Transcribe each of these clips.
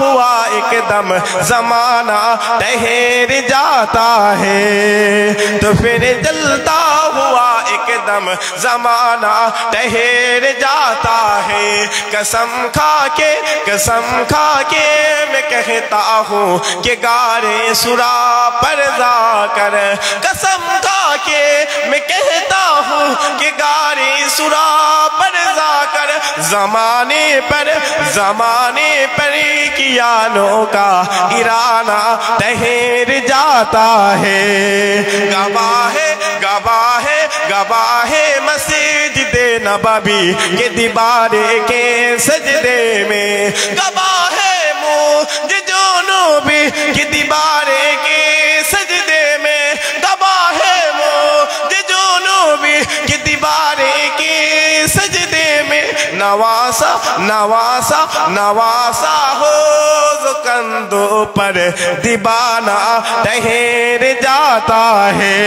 हुआ एकदम जमाना ठहर जाता है, तो फिर जलता हुआ एकदम जमाना ठहर जाता है। कसम खा के मैं कहता हूँ कि गारे सुरा पर जाकर, कसम खा के मैं कहता हूँ कि गारे सुरा पर जाकर जमाने पर कियानों का इराना ठहर जाता है। गवाहे मस्जिदे नबवी के दीवारे के सजदे में, गवाहे मुझे नबी के दीवारे के सजदे में, गवाहे मुझे नबी के दीवारे के सजदे में। नवासा हो जो कंधों पर दीवाना ठहर जाता है।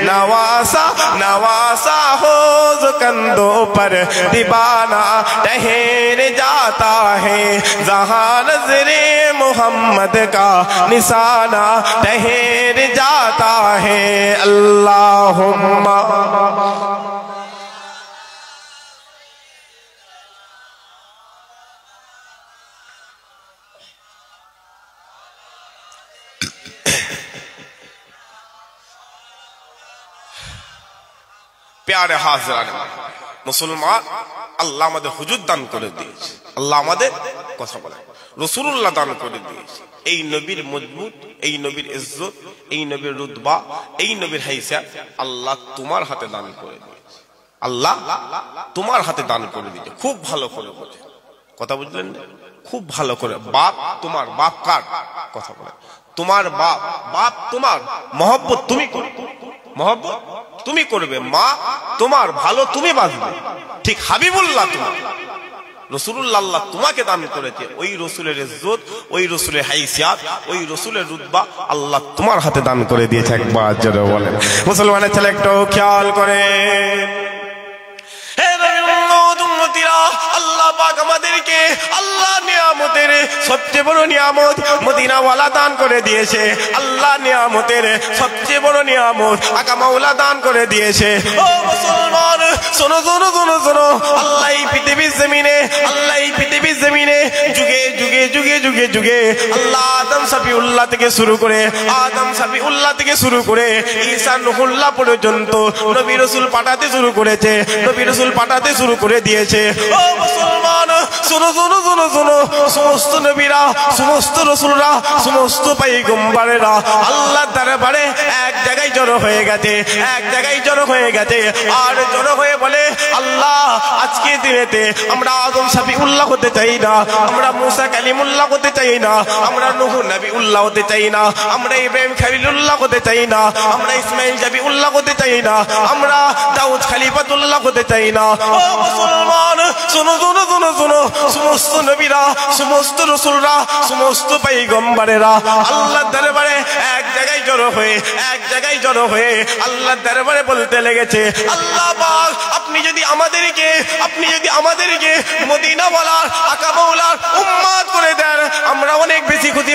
नवासा हो जो कंधों पर दीवाना ठहर जाता है। जहाँ नजरे मोहम्मद का निशाना ठहर जाता है। अल्लाहुम्मा प्यारे हाज़िरान मुसलमान, আল্লাহ আমাদের হুজুর দান করে দিয়েছে, আল্লাহ আমাদের কথা বলে রাসূলুল্লাহ দান করে দিয়েছে। এই নবীর মজবুত, এই নবীর ইজ্জত, এই নবীর রুতবা, এই নবীর হাইসিয়াত আল্লাহ তোমার হাতে দান করে দিয়েছে। আল্লাহ তোমার হাতে দান করে দিয়েছে। খুব ভালো করে বলে কথা বুঝলেন, খুব ভালো করে। বাপ তোমার, বাপ কার কথা বলে? তোমার বাপ তোমার, মহব্বত তুমি করবে, মহব্বত তুমি করবে। মা তোমার, ভালো তুমি বাঁচবে। ঠিক হাবিবুল্লাহ তোমার, রাসূলুল্লাহ আল্লাহ তোমাকে দান করেছে। ওই রাসূলের ইজ্জত, ওই রাসূলের হাইসিয়াত, ওই রাসূলের রুতবা আল্লাহ তোমার হাতে দান করে দিয়েছে। একবার জোরে বলেন মুসলমানের ছেলে, একটু খেয়াল করে। আল্লাহ পাক আমাদেরকে আল্লাহ নিয়ামতের সবচেয়ে বড় নিয়ামত মদিনা ওয়ালা দান করে দিয়েছে। আল্লাহ নিয়ামতের সবচেয়ে বড় নিয়ামত আকা মাওলা দান করে দিয়েছে। ও মুসলমান শোনো, আল্লাহ এই পৃথিবীর জমিনে যুগে আল্লাহ আদম সাফিউল্লাহ থেকে শুরু করে ঈসা নূহুল্লাহ পর্যন্ত নবী রাসূল পাঠাতে শুরু করে দিয়েছে। ও মুসলমান শোনো, সমস্ত নবীরা, সমস্ত রাসূলরা, সমস্ত পয়গম্বরেরা আল্লাহর দরবারে এক জায়গায় জড়ো হয়ে গেছে, আর জড়ো হয়ে বলে, আল্লাহ আজকে দিনেতে আমরা আদম সাফিউল্লাহ হতে চাই না, আমরা মুসা কালিমুল্লাহ হতে চাই না, আমরা নূহ নবীউল্লাহ হতে চাই না, আমরা ইব্রাহিম খলিলুল্লাহ হতে চাই না, আমরা ইসমাঈল জাবিউল্লাহ হতে চাই না, আমরা দাউদ খলিফাতুল্লাহ হতে চাই না। ও মুসলমান শোনো, সমস্ত নবীরা, সমস্ত রাসূলরা, সমস্ত পয়গম্বরেরা আল্লাহর দরবারে এক জায়গায় জড়ো হয়ে আল্লাহর দরবারে বলতে লেগেছে, আল্লাহ পাক আপনি যদি আমাদেরকে মদিনা ওয়ালার আকা মাওলার উম্মত করে দেন, আমরা অনেক বেশি খুশি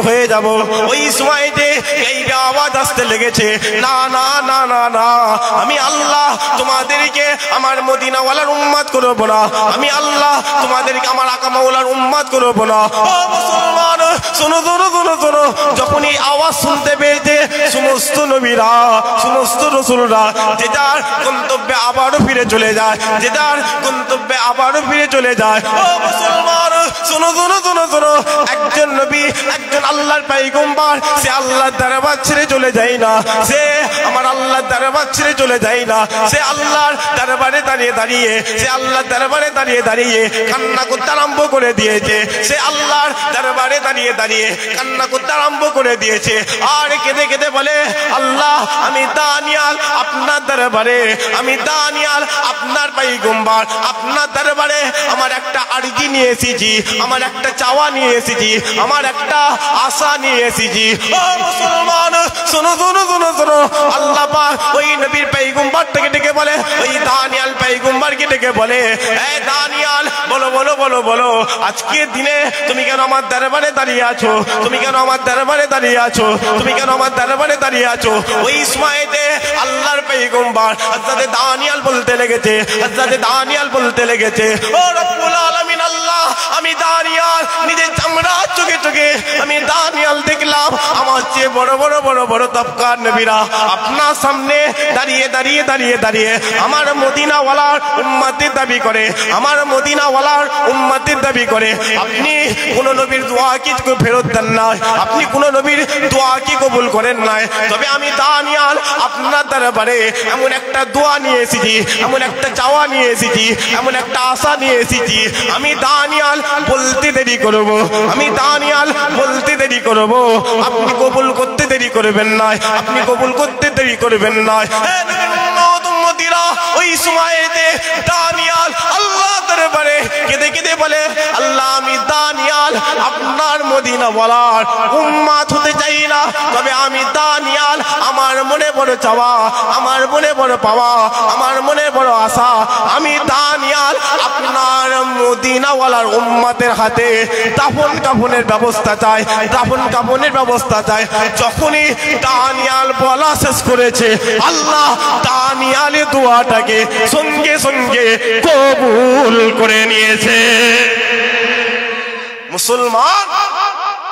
হয়ে যাব। ওই সময়তে এই আওয়াজ আসতে লেগেছে, না, আমি আল্লাহ তোমাদেরকে আমার মদিনা ওয়ালার উম্মত করব না, আমি আল্লাহ তোমাদেরকে আমার আকা মাওলার উম্মত করব না। ও মুসলমান শোনো, যখন এই আওয়াজ শুনতে পেয়েছে সমস্ত নবীরা, সমস্ত রাসূলরা যে যার গন্তব্যে আবারও ফিরে চলে যায়। ও মুসলমান শোনো, একজন নবী, একজন আল্লাহর পয়গম্বর সে আল্লাহর দরবার ছেড়ে চলে যায় না, সে আমার আল্লাহর দরবার ছেড়ে চলে যায় না, সে আল্লাহর দরবারে দাঁড়িয়ে কান্না করতে আরম্ভ করে দিয়েছে। সে আল্লাহর দরবারে দাঁড়িয়ে কান্না করতে আরম্ভ করে দিয়েছে, আর কেঁদে বলে, আল্লাহ আমি দানিয়াল আপনার দরবারে, আমি দানিয়াল আপনার পয়গম্বর আপনার দরবারে আমার একটা আরজি নিয়ে এসেছি, আমার একটা চাওয়া নিয়ে এসেছি, আমার একটা আশা নিয়ে এসেছি। ও মুসলমান শোনো, আল্লাহ পাক ওই নবীর পয়গম্বরটাকে ডেকে বলে, ওই দানিয়াল পয়গম্বরকে ডেকে বলে, এই দানিয়াল বলো বলো বলো বলো, আজকে দিনে তুমি কেন আমার দরবারে দাঁড়িয়ে আছো? তুমি কেন আমার দরবারে দাঁড়িয়ে আছো? তুমি কেন আমার দরবারে দাঁড়িয়ে আছো? ওই সময়তে আল্লাহর পয়গম্বর হযরত দানিয়াল বলতে লেগেছে, হযরত দানিয়াল বলতে লেগেছে, ও রব্বুল আলামিন আল্লাহ, আমি দানিয়াল নিজের চামড়া চোখে চোখে আমি দানিয়াল দেখলাম আমার চেয়ে বড় বড় বড় বড় তবকার নবীরা আপনার সামনে দাঁড়িয়ে দাঁড়িয়ে দাঁড়িয়ে দাঁড়িয়ে আমার মদিনাওয়ালার উম্মতের দাবি করে, আমার মদিনাওয়ালার উম্মতের দাবি করে। আপনি কোন নবীর দোয়া কি ফেরত দেন না, আপনি কোন নবীর দোয়া কি কবুল করেন নাই। তবে আমি দানিয়াল আপনার দরবারে এমন একটা দোয়া নিয়ে এসেছি, এমন একটা চাওয়া নিয়ে এসেছি, এমন একটা আশা নিয়ে এসেছি। আমি দানিয়াল বলতে দেরি করব, আমি দানিয়াল বলতে দেরি করব, আপনি কবুল করতে দেরি করবেন না, আপনি কবুল করতে দেরি করবেন না। ওই সময়তে দানিয়াল আল্লাহ দরবারে কেঁদে কেঁদে বলে, আল্লাহ আমি দানিয়াল আপনার মদিনা ওয়ালার উম্মত হতে চাই না, তবে আমি দানিয়াল আমার মনে বড় চাওয়া, আমার মনে বড় পাওয়া, আমার মনে বড় আশা, আমি দানিয়াল আপনার মদিনা ওয়ালার উম্মতের হাতে দাফন কাফনের ব্যবস্থা চাই, দাফন কাফনের ব্যবস্থা চাই। যখনই দানিয়াল বলা শেষ করেছে, আল্লাহ দানিয়ালের দোয়াটাকে সঙ্গে সঙ্গে কবুল করে নিয়েছে। মুসলমান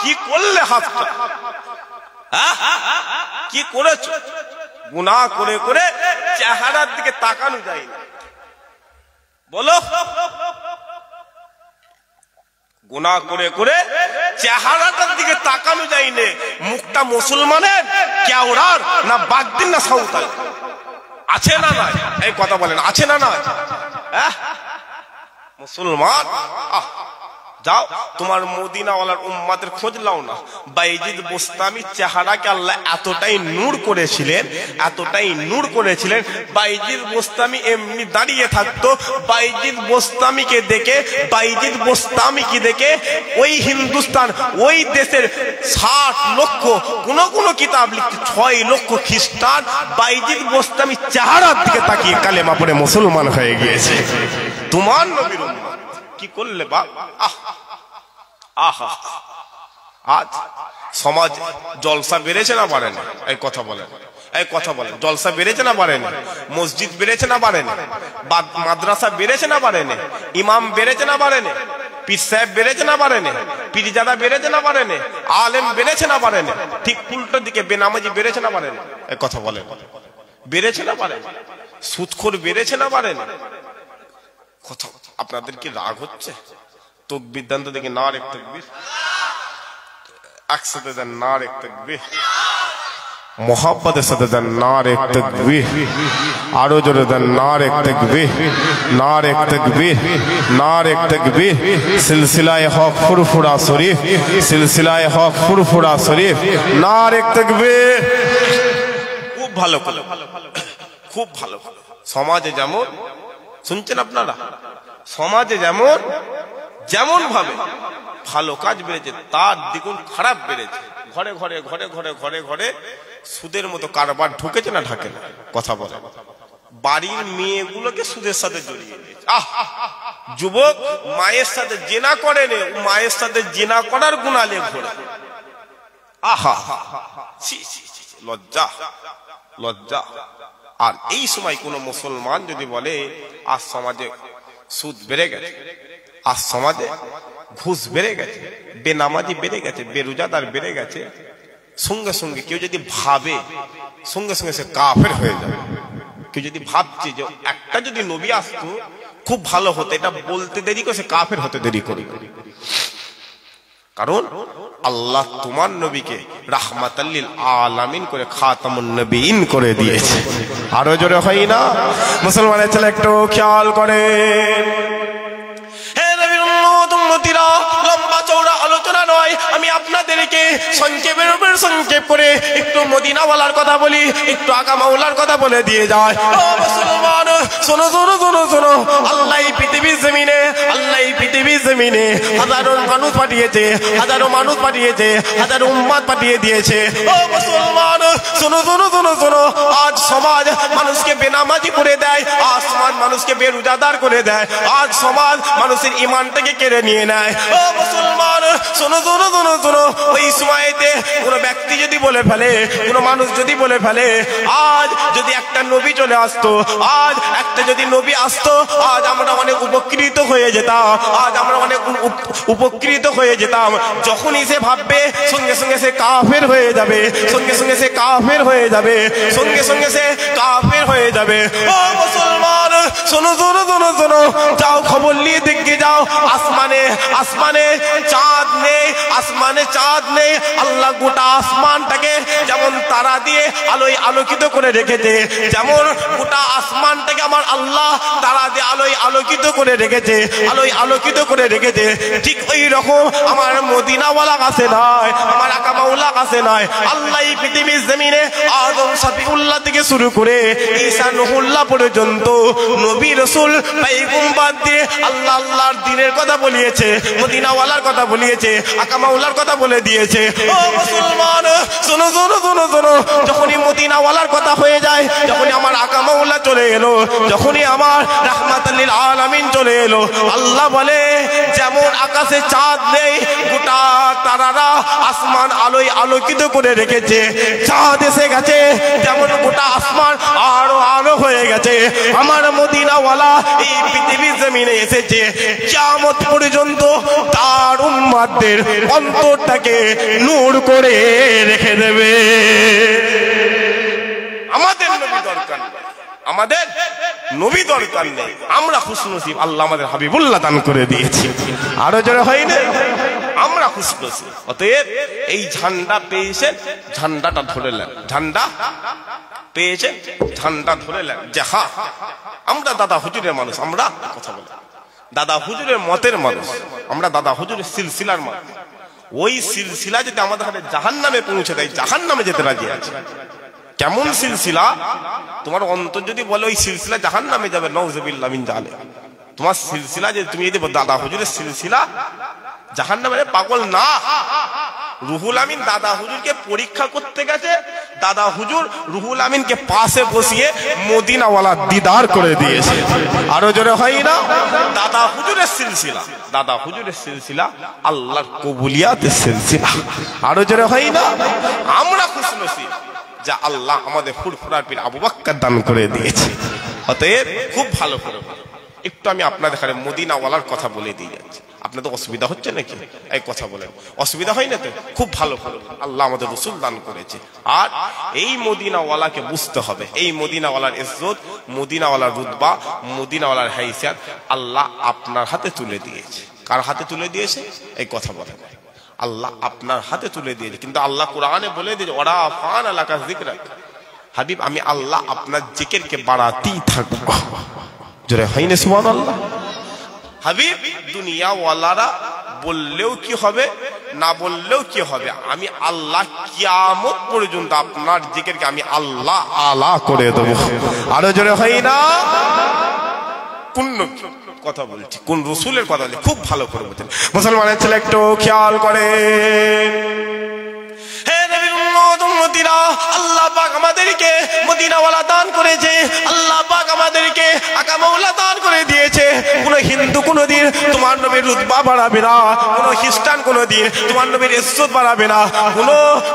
কি করলে? হাতটা কি করেছ? গুনাহ করে করে চেহারার দিকে তাকানো যায় না, বলো। গুনাহ করে করে চেহারাটার দিকে তাকানো যায় না। মুখটা মুসলমানের কেওড়ার না বাগদিন না সাঁওতাল? আছে না নাই? এই কথা বলেন, আছে না নাই? মুসলমান যাও তোমার মদিনাওয়ালার উম্মতের খোঁজ লাও না। বাইজিদ বোস্তামি চেহারাকে আল্লাহ এতটাই নূর করেছিলেন, এতটাই নূর করেছিলেন, বাইজিদ বোস্তামি এমনি দাঁড়িয়ে থাকতো। বাইজিদ বোস্তামিকে দেখে, বাইজিদ বোস্তামিকে দেখে ওই হিন্দুস্তান, ওই দেশের 60 লক্ষ, কোন কিতাব লিখছে 6 লক্ষ খ্রিস্টান বাইজিদ বোস্তামি চেহারার দিকে তাকিয়ে কালেমা পড়ে মুসলমান হয়ে গিয়েছে। তোমার নবীর উম্মত কি করলে বাপ? আজ সমাজ জলসা বেড়েছে না বাড়েনি? এই কথা বলেন, এই কথা বলেন। জলসা বেড়েছে না বাড়েনি? মসজিদ বেড়েছে না বাড়েনি? মাদ্রাসা বেড়েছে না বাড়েনি? ইমাম বেড়েছে না বাড়েনি? পীর সাহেব বেড়েছে না বাড়েনি? পীরজাদা বেড়েছে না বাড়েনি? আলেম বেড়েছে না বাড়েনি? ঠিক উল্টো দিকে বেনামাজি বেড়েছে না বাড়েনি? এই কথা বলেন, বেড়েছে না বাড়েনি? সুদখোর বেড়েছে না বাড়েনি? কথা আপনাদের কি রাগ হচ্ছে? তকবীর দেন তো দেখি, নারে তাকবীর, একসাথে দেন নারে তাকবীর, মোহাব্বতের সাথে দেন নারে তাকবীর, আরো জোরে দেন নারে তাকবীর, নারে তাকবীর, নারে তাকবীর। সিলসিলায়ে হক ফুরফুরা শরীফ, সিলসিলায়ে হক ফুরফুরা শরীফ, নারে তাকবীর। খুব ভালো, খুব ভালো। সমাজে যেমন শুনছেন আপনারা, সমাজে যেমন যেমন ভাবে ভালো কাজ বেড়েছে, তার দ্বিগুণ খারাপ বেড়েছে। ঘরে ঘরে ঘরে ঘরে ঘরে ঘরে সুদের মতো কারবার ঢুকেছে না ঢাকে না? কথা বলে। বাড়ির মেয়েগুলোকে সুদের সাথে জড়িয়ে দিয়েছে। যুবক মায়ের সাথে জেনা করে নে, মায়ের সাথে জেনা করার গুনালে ঘোরে। আহা, লজ্জা, লজ্জা। আর এই সময় কোন মুসলমান যদি বলে আজ সমাজে সুদ বেড়ে গেছে, আজ সমাজে ঘুষ বেড়ে গেছে, বেনামাজি বেড়ে গেছে, বেরোজাদার বেড়ে গেছে, সঙ্গে সঙ্গে কেউ যদি ভাবে, সঙ্গে সঙ্গে সে কাফের হয়ে যাবে। কেউ যদি ভাবছে যে একটা যদি নবী আসতো খুব ভালো হতো, এটা বলতে দেরি করে সে কাফের হতে দেরি করে। কারণ আল্লাহ তোমার নবীকে রাহমাতাল লিল আলামিন করে খাতামুন নবীন করে দিয়েছে। আরো জোরে হয় না? মুসলমানের ছেলে একটু খেয়াল করেন। লম্বা চৌড়া আলোচনা নয়, আমি আপনাদেরকে সংক্ষেপের উপর সংক্ষেপ করে একটু মদিনাওয়ালার কথা বলি, একটু আকা মাওলার কথা বলে দিয়ে যায়। ও মুসলমান, শোনো শোনো শোনো শোনো, আল্লাহ এই পৃথিবীর জমিনে, আল্লাহ এই পৃথিবীর জমিনে হাজারো মানুষ পাঠিয়েছে, হাজারো মানুষ পাঠিয়েছে, হাজারো উম্মত পাঠিয়ে দিয়েছে। ও মুসলমান শোনো শোনো শোনো শোনো, আজ সমাজ মানুষকে বেনামাজি করে দেয়, আজ সমাজ মানুষকে বেরোজাদার করে দেয়, আজ সমাজ মানুষের ইমানটাকে কেড়ে নিয়ে নেয়। ও মুসলমান শোনো শোনো শোনো শোনো, ওই সময়তে কোনো ব্যক্তি যদি বলে ফেলে, কোনো মানুষ যদি বলে ফেলে, আজ যদি একটা নবী চলে আসতো, আজ একটা যদি নবী আসতো, আজ আমরা অনেক উপকৃত হয়ে যেতাম, আজ আমরা অনেক উপকৃত হয়ে যেতাম। যখনই সে ভাববে সঙ্গে সঙ্গে সে কাফের হয়ে যাবে, সঙ্গে সঙ্গে সে কাফের হয়ে যাবে, সঙ্গে সঙ্গে সে কাফের হয়ে যাবে। ও মুসলমান শোনো শোনো শোনো শোনো, যাও খবর নিয়ে দেখে যাও, আসমানে আসমানে চাঁদ নেই, আসমানে চাঁদ নেই। আল্লাহ গোটা আসমানটাকে যেমন তারা দিয়ে আলোয় আলোকিত করে রেখেছে, যেমন গোটা আসমানটাকে আমার আল্লাহ তারা দিয়ে আলোয় আলোকিত করে রেখেছে, আলোয় আলোকিত করে রেখেছে, ঠিক ওই রকম আমার মদিনাওয়ালা কাছে নয়, আমার আকা মাওলা কাছে নয়। আল্লাহ এই পৃথিবীর জমিনে আদম শফিউল্লাহ থেকে শুরু করে ঈসা নূহুল্লাহ পর্যন্ত নবী রাসূল পয়গম্বর দিয়ে আল্লাহ আল্লাহর দ্বীনের কথা বলিয়েছে, মদিনাওয়ালার কথা বলিয়েছে, আকা মাওলার কথা বলে দিয়েছে। ও মুসলমান শোনো শোনো শোনো শোনো, যখনই মদিনাওয়ালার কথা হয়ে যায়, যখনই আমার আকা মাওলা চলে এলো, যখনই আমার রাহমাতুল লিল আলামিন চলে এলো, আল্লাহ বলে যেমন আকাশে চাঁদ নেই, গোটা তারারা আসমান আলোয় আলোকিত করে রেখেছে, চাঁদ এসে গেছে, যেমন গোটা আসমান আরো আলো হয়ে গেছে, আমার মদিনাওয়ালা এই পৃথিবীর জমিনে এসেছে, কিয়ামত পর্যন্ত তার উম্মতদের অন্তরটাকে নূর করে রেখে দেবে। আমাদের নবী দরকার নেই, আমাদের নবী দরকার নেই, আমরা খুশনসিব, আল্লাহ আমাদের হাবিবুল্লাহ দান করে দিয়েছে। আরো জোরে হয় না, আমরা খুশনসিব। অতএব এই ঝান্ডা পেয়েছেন, ঝান্ডাটা ধরে নেন, ঝান্ডা পেয়েছেন, ঝান্ডা ধরে নেন। যে হ্যাঁ আমরা দাদা হুজুরের মানুষ, আমরা কথা বলি দাদা হুজুরের মতের মানুষ, আমরা দাদা হুজুরের সিলসিলার মানুষ। ওই সিলসিলা যদি আমাদের হাতে জাহান্নামে পৌঁছে দেয়, জাহান্নামে যেতে রাজি আছে। কেমন সিলসিলা? তোমার অন্তর যদি বলে ওই সিলসিলা জাহান্নামে যাবে, নাউযুবিল্লাহ মিন যালিক, তোমার সিলসিলা যে তুমি যদি দাদা হুজুরের সিলসিলা জাহান্নামে, পাগল না। রুহুল আমিন দাদা হুজুরকে পরীক্ষা করতে গেছে, দাদা হুজুর রুহুল আমিনকে পাশে বসিয়ে মদিনাওয়ালা দিদার করে দিয়েছে। আরো জোরে হয় না, দাদা হুজুরের সিলসিলা, দাদা হুজুরের সিলসিলা আল্লাহর কবুলিয়াতের সিলসিলা। আরো জোরে হয় না, আমরা খুশনসিব যা আল্লাহ আমাদের ফুরফুরার পীর আবু বকর দান করে দিয়েছে। অতএব খুব ভালো করে একটু আমি আপনাদের এখানে মদিনাওয়ালার কথা বলে দিয়ে যাচ্ছি। আপনাদের অসুবিধা হচ্ছে নাকি? এই কথা বলেন, অসুবিধা হয় না তো? খুব ভালো করে আল্লাহ আমাদের রাসূল দান করেছে, আর এই মদিনাওয়ালাকে বুঝতে হবে। এই মদিনাওয়ালার ইজ্জত, মদিনাওয়ালার রুতবা, মদিনাওয়ালার হাইসিয়াত আল্লাহ আপনার হাতে তুলে দিয়েছে। কার হাতে তুলে দিয়েছে? এই কথা বলেন, আল্লাহ আপনার হাতে তুলে দিয়েছে। কিন্তু আল্লাহ কোরআনে বলে দিয়েছে ওরা ফান আলাকা যিকরাক, হাবিব আমি আল্লাহ আপনার জিকিরকে বাড়াতেই থাকবো। জোরে হয়নি সুবহানাল্লাহ। হাবিব দুনিয়া ওয়ালারা বললেও কি হবে, না বললেও কি হবে, আমি আল্লাহ কিয়ামত পর্যন্ত আপনার জিকিরকে আমি আল্লাহ আলা করে দেব। আরো জোরে হয় না, কোন কথা বলছি, কোন রাসূলের কথা বলছি, খুব ভালো করে বলছেন। মুসলমানের ছেলে একটু খেয়াল করে, আল্লাহ পাক আমাদেরকে মদিনাওয়ালা দান করেছে, আল্লাহ পাক আমাদেরকে আকা মাওলা দান করে দিয়েছে। কোন হিন্দু কোনদিন তোমার নবীর রুতবা বাড়াবে না, কোন খ্রিস্টান কোনদিন তোমার নবীর ইজ্জত বাড়াবে না,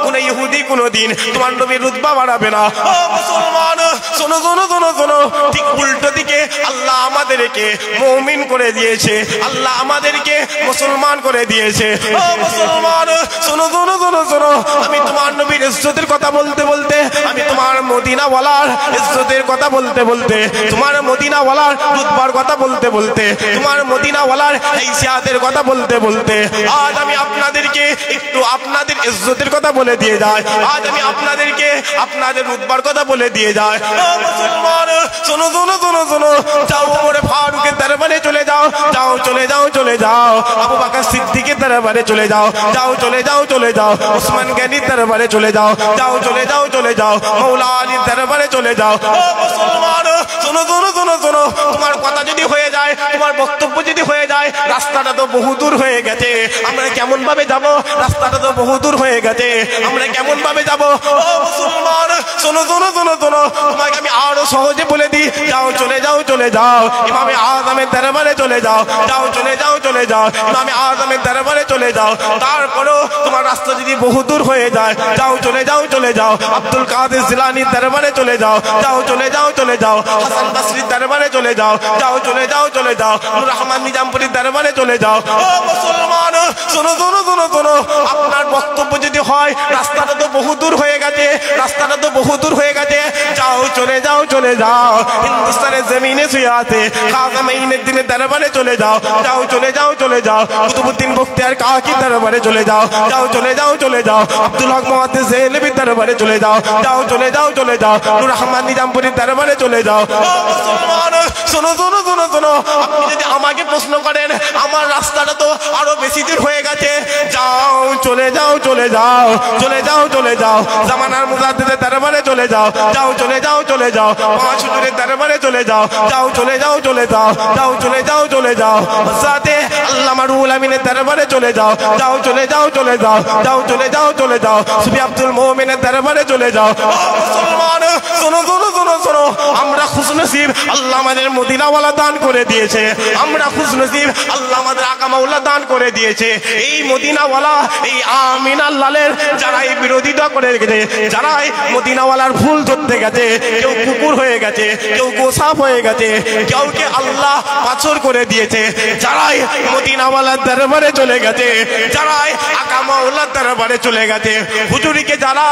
কোন ইহুদি কোনদিন তোমার নবীর রুতবা বাড়াবে না। ও মুসলমান শোনো শোনো শোনো শোনো, ঠিক উল্টো দিকে আল্লাহ আমাদেরকে মুমিন করে দিয়েছে, আল্লাহ আমাদেরকে মুসলমান করে দিয়েছে। ও মুসলমান শোনো শোনো শোনো শোনো, আমি তোমার নবীর ইজ্জতের কথা বলতে বলতে, আমি তোমার মদিনাওয়ালার ইজ্জতের কথা বলতে বলতে, তোমার মদিনাওয়ালার রুতবার কথা বলতে বলতে, তোমার মদিনাওয়ালার হাইসিয়াতের কথা বলতে বলতে, আজ আমি আপনাদেরকে একটু আপনাদের ইজ্জতের কথা বলে দিয়ে যাই, আজ আমি আপনাদেরকে আপনাদের রুতবার কথা বলে দিয়ে যাই। ও মুসলমান শোনো শোনো শোনো শোনো, যাও ওমরে ফারুকের দরবারে চলে যাও, যাও চলে যাও চলে যাও, আবু বকর সিদ্দিকের দরবারে চলে যাও, যাও চলে যাও চলে যাও, ওসমান গনির দরবারে চলে যাও, যাও চলে যাও চলে যাও, মাওলা আলীর দরবারে চলে যাও। ও মুসলমান, শোনো শোনো শোনো শোনো, তোমার কথা যদি হয়ে যায়, তোমার বক্তব্য যদি হয়ে যায়, রাস্তাটা তো বহু দূর হয়ে গেছে, আমরা কেমন ভাবে যাব? রাস্তাটা তো বহু দূর হয়ে গেছে, আমরা কেমন ভাবে যাব? ও মুসলমান, শোনো শোনো শোনো শোনো, তোমাকে আমি আরো সহজে বলে দিই, যাও চলে যাও চলে যাও ইমামে আজমের দরবারে চলে যাও, যাও চলে যাও চলে যাও ইমামে আজমের দরবারে চলে যাও। তারপরেও তোমার রাস্তা যদি বহু দূর হয়ে যায়, যাও চলে যাও চলে যাও আব্দুল কাদের জিলানীর দরবারে চলে যাও, যাও চলে যাও চলে যাও হাসান বসরির দরবারে চলে যাও, যাও চলে যাও চলে যাও নূর রহমান নিজামপুরীর দরবারে চলে যাও। ও মুসলমান, শোনো শোনো শোনো শোনো, আপনার বক্তব্য যদি হয় রাস্তাটা তো বহু দূর হয়ে গেছে, রাস্তাটা তো বহু দূর হয়ে গেছে, যাও চলে যাও চলে যাও হিন্দুস্তানের জমিনে শুয়ে আছে খাজা মঈনুদ্দিনের দরবারে চলে যাও, যাও চলে যাও চলে যাও কুতুবউদ্দিন বখতিয়ার কাকির দরবারে চলে যাও, যাও চলে যাও চলে যাও আব্দুল হক মুহাদ্দিস দেহলভির দরবারে চলে যাও, যাও চলে যাও চলে যাও নূর রহমান নিজামপুরীর দরবারে চলে যাও। ও মুসলমান, শোনো শোনো শোনো শোনো, আপনি যদি আমাকে প্রশ্ন করেন আমার রাস্তাটা তো আরো বেশি দূর হয়ে গেছে, যাও চলে যাও চলে যাও চলে যাও চলে যাও জামানার মুজাদ্দিদের দরবারে চলে যাও, যাও চলে যাও চলে যাও পাঁচ হুজুরের দরবারে চলে যাও, যাও চলে যাও চলে যাও, যাও চলে যাও চলে যাও হযরতে আল্লামা রুহুল আমিনের দরবারে চলে যাও, যাও চলে যাও চলে যাও, যাও চলে যাও চলে যাও সুফি আব্দুল মুমিনের দরবারে চলে যাও। ও মুসলমান, শোনো শোনো শোনো শোনো, আমরা খুশনসিব, আল্লাহ আমাদের মদিনাওয়ালা দান করে দিয়েছে, আমরা খুশনসিব, আল্লাহ আমাদের আকা মাওলা দান করে দিয়েছে। এই মদিনাওয়ালা, এই আমিনার লালের যারা এই বিরোধিতা করে গেছে, যারা এই মদিনাওয়ালার ফুল ধরতে গেছে, কেউ কুকুর হয়ে গেছে, কেউ গোসাপ হয়ে গেছে, কেউকে আল্লাহ পাথর করে দিয়েছে, যারাই মদিনাওয়ালার দরবারে চলে গেছে, যারাই আকা মাওলার দরবারে চলে গেছে, হুজুরিকে যারা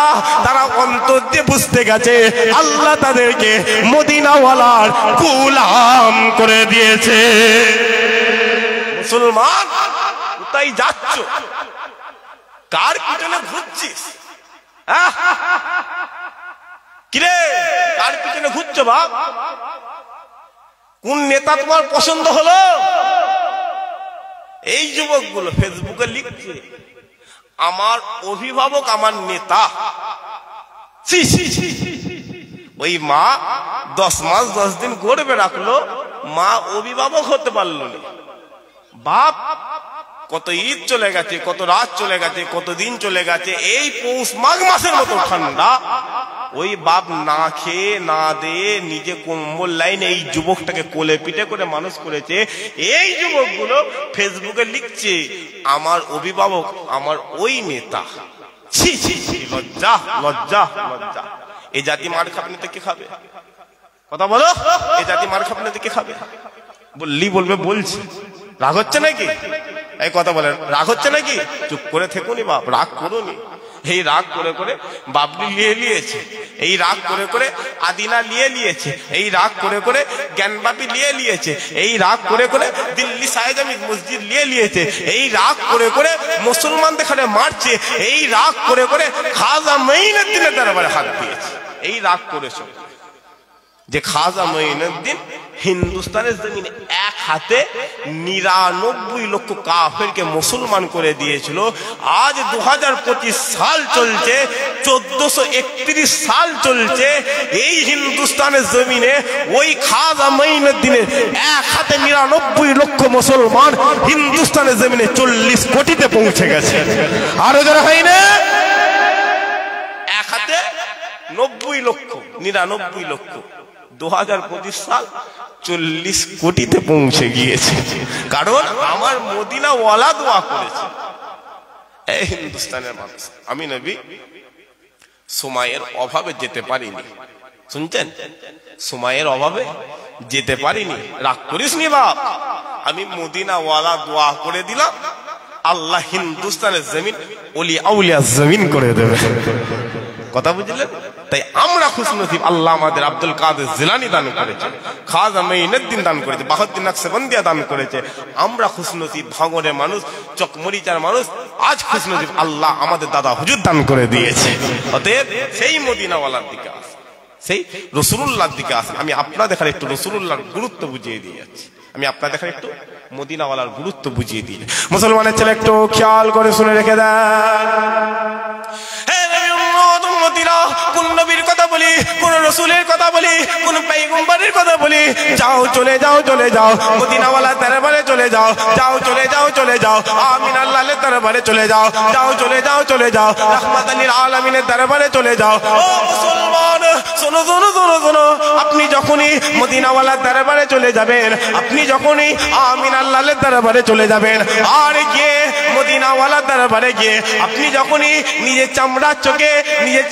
তারা অন্তর দিয়ে বুঝতে গেছে আল্লাহ তাদেরকে মদিনাওয়ালার গোলাম করে দিয়েছে। মুসলমান, কোথায় যাচ্ছ? কার পিছনে ঘুরছিস? কিরে, কার পিছনে ঘুরছো বাপ? কোন নেতা তোমার পছন্দ হলো? এই যুবকগুলো ফেসবুকে লিখছে আমার অভিভাবক আমার নেতা। ওই মা 10 মাস 10 দিন গর্ভে রাখলো, মা অভিভাবক হতে পারলো না। বাপ কত ঈদ চলে গেছে, কত রাত চলে গেছে, কত দিন চলে গেছে, এই পৌষ মাঘ মাসের মতো ঠান্ডা, ওই বাপ না খেয়ে না দিয়ে নিজে কম্বল লাইনে এই যুবকটাকে কোলে পিঠে করে মানুষ করেছে। এই যুবকগুলো ফেসবুকে লিখছে আমার অভিভাবক আমার ওই নেতা। ছি ছি ছি, লজ্জা লজ্জা লজ্জা। এই জাতি মার খাবে না তো কে খাবে? কথা বলো, এই জাতি মার খাবে না তো কে খাবে? বললি বলবে বলছি, রাগ হচ্ছে নাকি? এই কথা বলেন, রাগ হচ্ছে নাকি? চুপ করে থেকুনি বাপ, রাগ করুনি। এই রাগ করে করে বাবলি লিয়ে নিয়েছে, এই রাগ করে করে আদিনা লিয়ে নিয়েছে, এই রাগ করে করে জ্ঞানবাপি লিয়ে নিয়েছে, এই রাগ করে করে দিল্লি সাহেজামি মসজিদ লিয়ে নিয়েছে, এই রাগ করে করে মুসলমানদের এখানে মারছে, এই রাগ করে করে খাজা মঈনুদ্দিনের দরবারে হাত দিয়েছে। এই রাগ করেছে যে খাজা মঈনুদ্দিন হিন্দুস্তানের জমিনে এক হাতে 99 লক্ষ কাফেরকে মুসলমান করে দিয়েছিল। আজ 2025 সাল চলছে, 1431 সাল চলছে, এই হিন্দুস্তানের জমিনে ওই খাজা মঈনুদ্দিনের এক হাতে 99 লক্ষ মুসলমান হিন্দুস্তানের জমিনে 40 কোটিতে পৌঁছে গেছে। আরো যারা হয় না, এক হাতে 90 লক্ষ 99 লক্ষ, 2025 সাল 40 কোটিতে পৌঁছে গিয়েছে। কারণ আমার মদিনা ওয়ালা দোয়া করেছে। এই হিন্দুস্তানের মানুষ, আমি নবী সময়ের অভাবে যেতে পারিনি, শুনছেন, সময়ের অভাবে যেতে পারিনি, রাগ করিস নি বাপ, আমি মদিনা ওয়ালা দোয়া করে দিলাম, আল্লাহ হিন্দুস্তানের জমিন ওলি আউলিয়া জমিন করে দেবে। কথা বুঝলেন? তাই আমরা খুশনসিব, আল্লাহ আমাদের আব্দুল কাদের জিলানী দান করেছে, খাজা মঈনুদ্দিন দান করেছে, বাহাউদ্দিন নকশবন্দিয়া দান করেছে। আমরা খুশনসিব, ভাঙড়ের মানুষ, চকমরিচার মানুষ আজ খুশনসিব, আল্লাহ আমাদের দাদা হুজুর দান করে দিয়েছে। অতএব সেই মদিনাওয়ালার দিকে আসে, সেই রাসূলুল্লাহর দিকে আসে। আমি আপনাদের এখানে একটু রাসূলুল্লাহর গুরুত্ব বুঝিয়ে দিয়ে যাচ্ছি, আমি আপনাদের এখানে একটু মদিনাওয়ালার গুরুত্ব বুঝিয়ে দিই। মুসলমানের ছেলে একটু খেয়াল করে শুনে রেখে দেন। কোন নবীর কথা বলি? কোন রসুলের কথা বলি, কোন পয়গম্বরের কথা বলি, যাও চলে যাও চলে যাও মদিনাওয়ালা দরবারে চলে যাও, যাও চলে যাও চলে যাও আমিন আল্লাহর দরবারে চলে যাও, যাও চলে যাও চলে যাও রাহমাতাল লিল আলামিনের দরবারে চলে যাও। ও মুসলমান শোনো শোনো শোনো শোনো, আপনি যখনই মদিনাওয়ালার দরবারে চলে যাবেন, আপনি যখনই আমিন আল্লাহর দরবারে চলে যাবেন, আর গিয়ে মদিনাওয়ালার দরবারে গিয়ে আপনি যখনই নিজের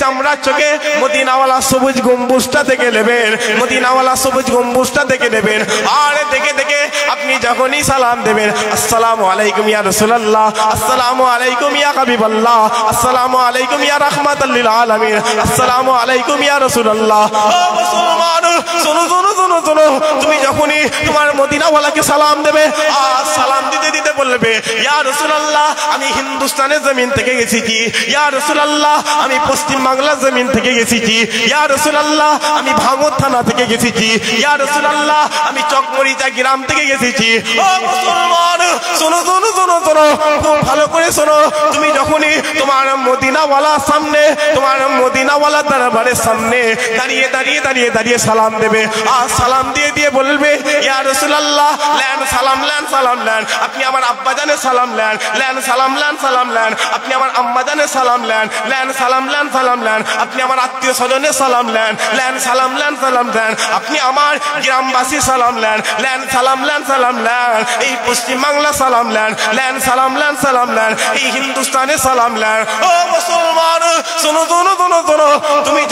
চামড়ার চোখে মদিনাওয়ালা সবুজ গম্বুজটা দেখে নেবেন, মদিনাওয়ালা সবুজ গম্বুজটা দেখে নেবেন, আর দেখে দেখে আপনি যখনই সালাম দেবেন, আসসালামু আলাইকুম ইয়া রাসূলুল্লাহ, আসসালামু আলাইকুম ইয়া হাবিবাল্লাহ, আসসালামু আলাইকুম ইয়া রাহমাতাল লিল আলামিন, আসসালামু আলাইকুম ইয়া রাসূলুল্লাহ। ও মুসলমান শোনো শোনো শোনো শোনো, তুমি যখনই তোমার মদিনাওয়ালাকে সালাম দেবে, আর সালাম দিতে দিতে বলবে, ইয়া রাসূলুল্লাহ আমি হিন্দুস্তানের জমিন থেকে এসেছি, ইয়া রাসূলুল্লাহ আমি পশ্চিম বাংলার জমিন থেকে এসেছি, ইয়া রাসূলুল্লাহ আমি ভাঙড় থানা থেকে এসেছি, ইয়া রাসূলুল্লাহ আমি চকমরিচা গ্রাম থেকে এসেছি। ও মুসলমান শোনো শোনো শোনো শোনো, খুব ভালো করে শোনো, তুমি যখনই তোমার মদিনাওয়ালার সামনে, তোমার মদিনাওয়ালা দরবারের সামনে দাঁড়িয়ে দাঁড়িয়ে দাঁড়িয়ে দাঁড়িয়ে সালাম দেবে, আর সালাম দিয়ে দিয়ে বলবে, ইয়া রাসূলুল্লাহ লেন সালাম লেন সালাম লেন, আপনি আমার আব্বা জানে সালাম লেন, লেন সালাম লেন সালাম লেন, আপনি আমার আম্মা জানে সালাম লেন, লেন সালাম লেন সালাম লেন, আপনি আমার আত্মীয় স্বজনের সালাম লেন, লেন সালাম লেন সালাম লেন, আপনি আমার গ্রামবাসী সালাম লেন, লেন সালাম লেন সালাম লেন, এই পশ্চিম বাংলা সালাম লেন, লেন সালাম লেন সালাম লেন, এই হিন্দুস্তানে সালাম লেন। ও মুসলমান শোনো শোনো শোনো শোনো, তুমি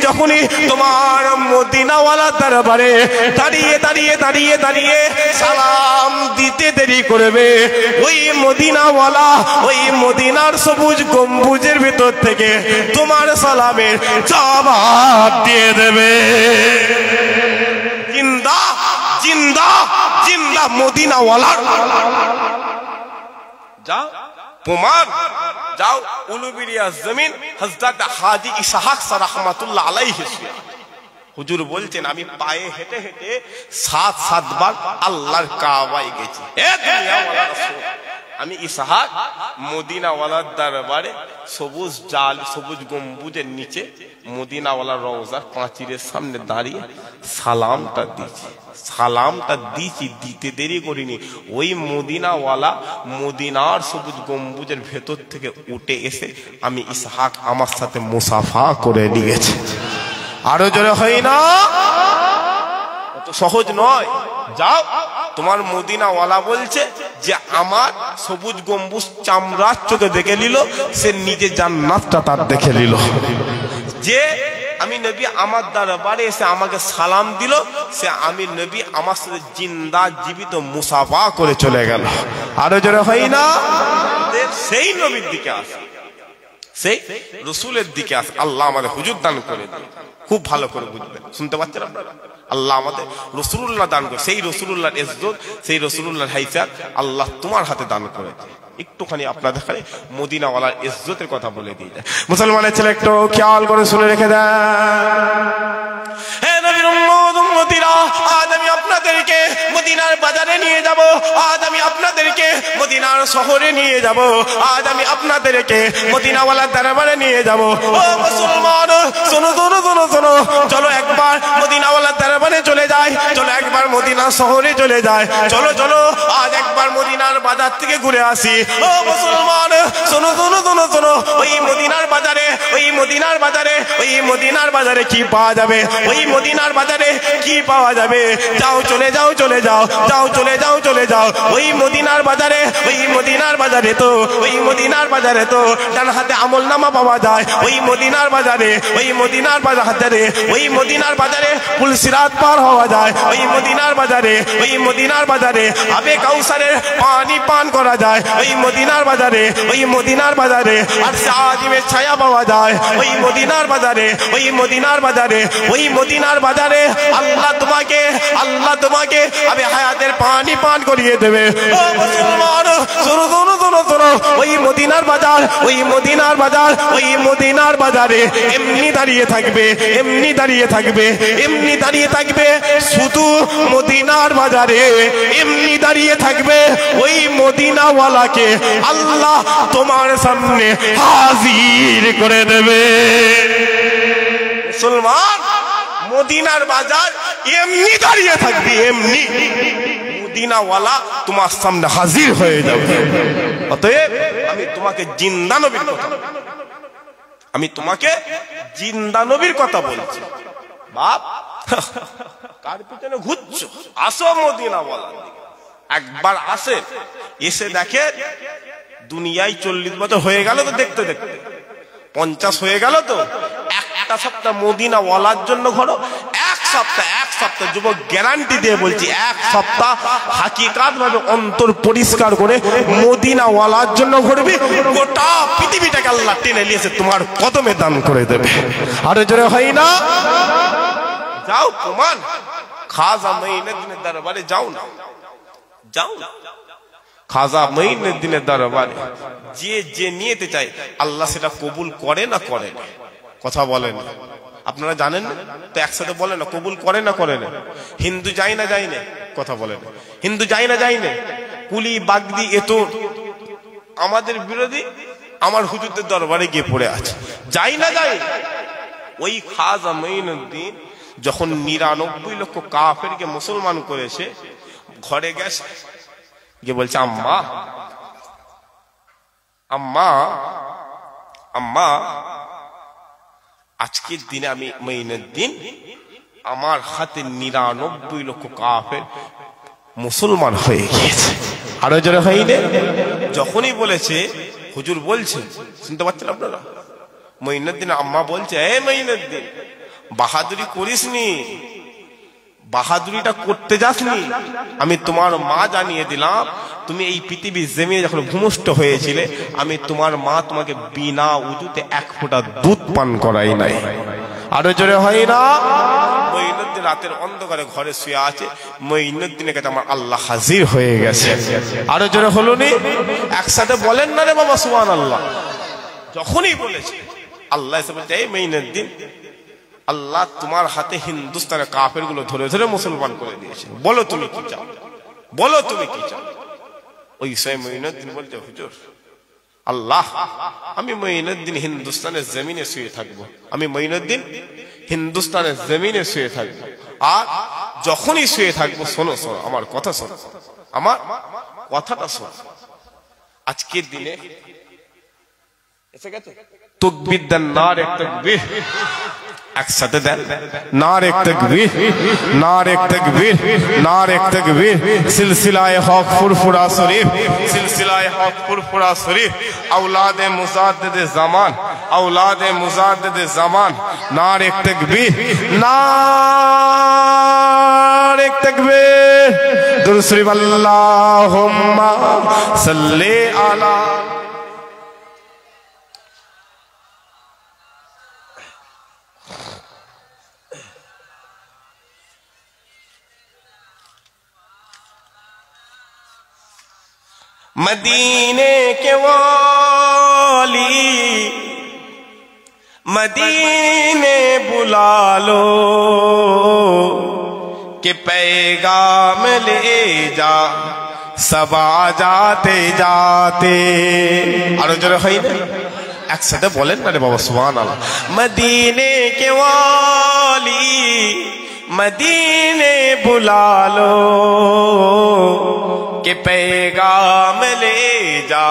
যখনই তোমার মদিনাওয়ালা দরবারে দাঁড়িয়ে দাঁড়িয়ে দাঁড়িয়ে দাঁড়িয়ে সালাম দিতে দেরি করবে, ওই মদিনাওয়ালা ওই মদিনার সবুজ গম্বুজের ভিতর থেকে তোমার সালামের জবাব দিয়ে দেবে। জিন্দা জিন্দা জিন্দা মদিনাওয়ালা। যাও প্রমাণ, যাও উলুবেড়িয়া জমিন হযরত হাজী ইসহাক রাহমাতুল্লাহ আলাইহি। হুজুর বলছেন আমি পায়ে হেঁটে হেঁটে 7 বার আল্লাহর কাবায় গেছি। আমি ইসহাক মদিনাওয়ালার দরবারে সবুজ জাল সবুজ গম্বুজের নিচে মদিনাওয়ালার রওজার পাঁচিরের সামনে দাঁড়িয়ে সালামটা দিয়েছি, দিতে দেরি করিনি। ওই মদিনাওয়ালা মদিনার সবুজ গম্বুজের ভেতর থেকে উঠে এসে আমি ইসহাক আমার সাথে মুসাফা করে নিয়েছে। আরো জোরে হয় না? অত সহজ নয়। যাও, তোমার মদিনাওয়ালা বলছে যে আমার সবুজ গম্বুজ চামড়ার চোখে দেখে নিল, সে নিজে জান্নাতটা তার দেখে নিল। যে আমি নবী আমার দরবারে এসে আমাকে সালাম দিল, সে আমি নবী আমার সাথে জিন্দা জীবিত মুসাফা করে চলে গেল। আরো জোরে হয় না? সেই নবীর দিকে আসে, সেই রসুলের দিকে আসে। আল্লাহ আমাদের হুজুর দান করে দিন। খুব ভালো করে বুঝবেন, শুনতে পাচ্ছেন আপনারা? আল্লাহ আমাদের রসুলুল্লাহ দান করে, সেই রসুলুল্লাহর ইজ্জত, সেই রসুলুল্লাহর হাইফাত আল্লাহ তোমার হাতে দান করে। একটুখানি আপনাদের খালি মদিনাওয়ালার ইজ্জতের কথা বলে দিয়ে যায়। মুসলমানের ছেলে একটু খেয়াল করে শুনে রেখে দেন। হে নবীর উম্মত উম্মতিরা, আজ আমি আপনাদেরকে মদিনার বাজারে নিয়ে যাব, আজ আমি আপনাদেরকে মদিনার শহরে নিয়ে যাব, আজ আমি আপনাদেরকে মদিনাওয়ালার দরবারে নিয়ে যাব। ও মুসলমান শোনো শোনো শোনো শোনো, চলো একবার মদিনাওয়ালার দরবারে চলে যাই, চলো একবার মদিনার শহরে চলে যাই, চলো চলো আজ একবার মদিনার বাজার থেকে ঘুরে আসি। ও মুসলমান শোনো শোনো শোনো শোনো, ওই মদিনার বাজারে ওই মদিনার বাজারে ওই মদিনার বাজারে কি পাওয়া যাবে? ওই মদিনার বাজারে কি পাওয়া যাবে? যাও চলে যাও চলে যাও, যাও চলে যাও চলে যাও ওই মদিনার বাজারে। ওই মদিনার বাজারে তো ওই মদিনার বাজারে তো ডান হাতে আমলনামা পাওয়া যায়। ওই মদিনার বাজারে ওই মদিনার বাজারে ওই মদিনার বাজারে পুলসিরাত পার হওয়া যায়। ওই মদিনার বাজারে ওই মদিনার বাজারে আবে কাউসারের পানি পান করা যায়। ওই মদিনার বাজারে ওই মদিনার বাজারে আরশে আজিমের ছায়া পাওয়া যায়। ওই মদিনার বাজারে ওই মদিনার বাজারে ওই মদিনার বাজারে আল্লাহ তোমাকে আবে হায়াতের পানি পান করিয়ে দেবে। ও মুসলমান শোনো শোনো শোনো শোনো, ওই মদিনার বাজার, ওই মদিনার বাজার, ওই মদিনার বাজারে এমনি দাঁড়িয়ে থাকবে, এমনি দাঁড়িয়ে থাকবে, এমনি দাঁড়িয়ে থাকবে, শুধু মদিনার বাজারে এমনি দাঁড়িয়ে থাকবে। ওই মদিনাওয়ালাকে আল্লাহ তোমার সামনে হাজির করে দেবে। মুসলমান, মদিনার বাজার এমনি দাঁড়িয়ে থাকবে, এমনি মদিনাওয়ালা তোমার সামনে হাজির হয়ে যাবে। অতএব আমি তোমাকে জিন্দা নবীর কথা, আমি তোমাকে জিন্দা নবীর কথা বলছি। বাপ, কার পিছনে ঘুরছো? আসো মদিনাওয়ালা, একবার আসে, এসে দেখে দুনিয়ায় 40 বছর হয়ে গেল তো, দেখতে দেখতে 50 হয়ে গেল তো, একটা সপ্তাহ মদিনাওয়ালার জন্য ঘোরো, এক সপ্তাহ যুবক গ্যারান্টি দিয়ে বলছি, এক সপ্তাহ হাকিকাত ভাবে অন্তর পরিষ্কার করে মদিনাওয়ালার জন্য ঘুরবি, গোটা পৃথিবীটাকে আল্লাহ টেনে নিয়ে এসে তোমার কদমে দান করে দেবে। আরো জোরে হয় না? যাও প্রমাণ, খাজা মঈনুদ্দিনের দরবারে যাও না, যাও না, খাজা মঈনুদ্দিনের দরবারে যে যে নিয়েতে চায় আল্লাহ সেটা কবুল করে না করে না? কথা বলেন, আপনারা জানেন তো, একসাথে বলেন না, কবুল করে না করে না? হিন্দু যায় না যায় না? কথা বলেন, হিন্দু যায় না যায় না? কুলি বাগদি এত আমাদের বিরোধী আমার হুজুরদের দরবারে গিয়ে পড়ে আছে, যাই না যায়? ওই খাজা মঈনুদ্দিন যখন 99 লক্ষ কাফেরকে মুসলমান করেছে, ঘরে গেছে, গিয়ে বলছে, আম্মা আম্মা আম্মা, আজকের দিনে আমি মঈনুদ্দিন, আমার হাতে 99 লক্ষ কাফের মুসলমান হয়ে গিয়েছে। আরো জোরে হয়নি? যখনই বলেছে, হুজুর বলছে, শুনতে পাচ্ছেন আপনারা? মঈনুদ্দিন আম্মা বলছে, এ মঈনুদ্দিন, বাহাদুরি করিসনি, বাহাদুরিটা করতে যাসনি, আমি তোমার মা জানিয়ে দিলাম, তুমি এই পৃথিবীর জমিনে যখন ভূমিষ্ঠ হয়েছিলে, আমি তোমার মা তোমাকে বিনা উজুতে 1 ফোঁটা দুধ পান করাই নাই। আরো জোরে হয় না? মঈনুদ্দিন রাতের অন্ধকারে ঘরে শুয়ে আছে, মঈনুদ্দিনের কাছে আমার আল্লাহ হাজির হয়ে গেছে। আরো জোরে হলো নি? একসাথে বলেন না রে বাবা সুবহানাল্লাহ। যখনই বলেছে, আল্লাহ এসে বলছে, এই মঈনুদ্দিন, আল্লাহ তোমার হাতে হিন্দুস্তানের কাফের গুলো ধরে ধরে মুসলমান করে দিয়েছে, বলো তুমি কি চাও, বলো তুমি কি চাও? ওই সময় মঈনুদ্দিন বলছে, হুজুর, আল্লাহ, আমি মঈনুদ্দিন হিন্দুস্তানের জমিনে শুয়ে থাকবো, আমি মঈনুদ্দিন হিন্দুস্তানের জমিনে শুয়ে থাকবো, আর যখনই শুয়ে থাকবো, শোনো শোনো আমার কথা, শোনো আমার কথাটা শোনো, আজকের দিনে এসে গেছে তাকবীর দেন, নারে তাকবীর, একসাথে দেন, নারে তাকবীর, নারে তাকবীর, নারে তাকবীর। সিলসিলায়ে হক ফুরফুরা শরীফ, সিলসিলায়ে হক ফুরফুরা শরীফ, औलादे मुजाद्दिदे ज़मान, औलादे मुजाद्दिदे ज़मान, नारे ताकबीर, नारे ताकबीर। दुरूद शरीफ, अल्लाहुम्मा सल्ली अला। मदीने के वाली, मदीने बुला लो, कि पैगाम ले जा सबा जाते जाते। आरो जोरे হয় না? একসাথে বলেন না রে বাবা সুবহানাল্লাহ। मदीने के वाली, मदीने बुला लो, कि पैगाम ले जा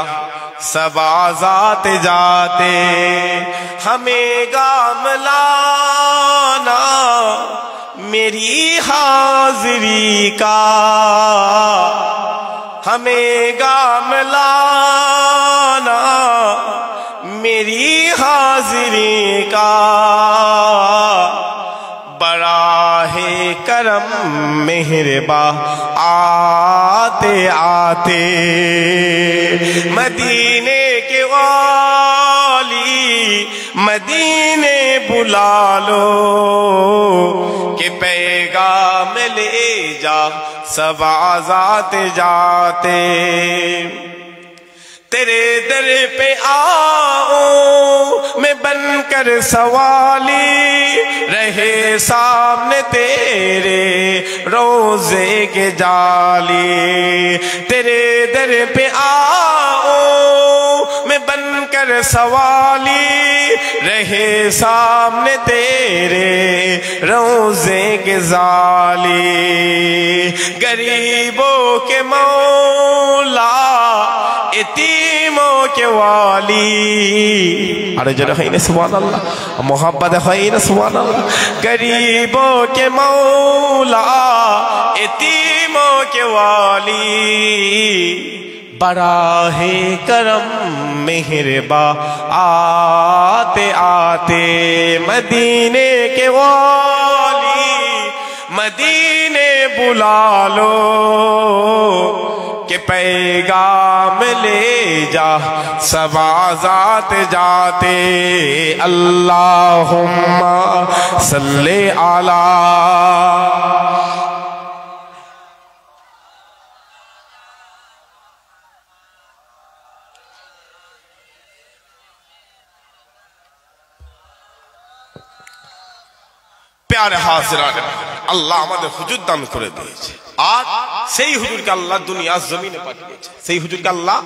सबा जाते जाते। हमें गाम लाना मेरी हाजिरी का, हमें गाम लाना मेरी हाजिरी का। बराहे करम मेहरबा आते आते, मदीने के वाली, मदीने बुला लो, कि पैगाम ले जा सबा जाते जाते। तेरे दर पे आऊं मैं बनकर सवाली, रहे सामने तेरे रोजे के जाली। तेरे दर पे आऊं मैं बनकर सवाली, रहे सामने तेरे रोजे के जाली। गरीबों के मौला यतीमों के वाली, अरे जरा है ना सुभान अल्लाह, मोहब्बत है ना सुभान अल्लाह। गरीबों के मौला यतीमों के वाली, बड़ा है करम मेहरबा आते आते मदीने के वाली। मदीने बुला लो के पैगाम ले जा सबा जाते जाते, अल्लाहुम्मा सल्ले अला। प्यारे हाजिरान, अल्लाह আমাদের হুজুর দান করে দিয়েছে, আর সেই হুজুরকে আল্লাহ দুনিয়া জমিনে পাঠিয়েছে। সেই হুজুরকে আল্লাহ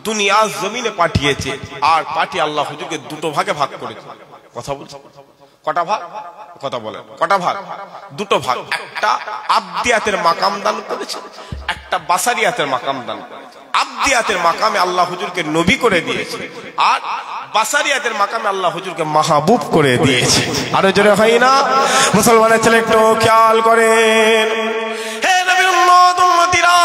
দুনিয়া জমিনে পাঠিয়েছে, আর পাঠিয়ে আল্লাহ হুজুরকে দুটো ভাগে ভাগ করেছে। কথা বলছে কটা ভাগ? কথা বলেন কটা ভাগ? দুটো ভাগ। একটা আবদিয়াতের মাকাম দান করেছে, একটা বাসারিয়াতের মাকাম দান করেছে। আবদিয়াতের মাকামে আল্লাহ হুজুরকে নবী করে দিয়েছে, আর বাসারিয়াতের মাকামে আল্লাহ হুজুরকে মাহবুব করে দিয়েছে। আরো জোরে হয় না? মুসলমানের ছেলে একটু খেয়াল করেন। হে নবীর উম্মত উম্মতিরা,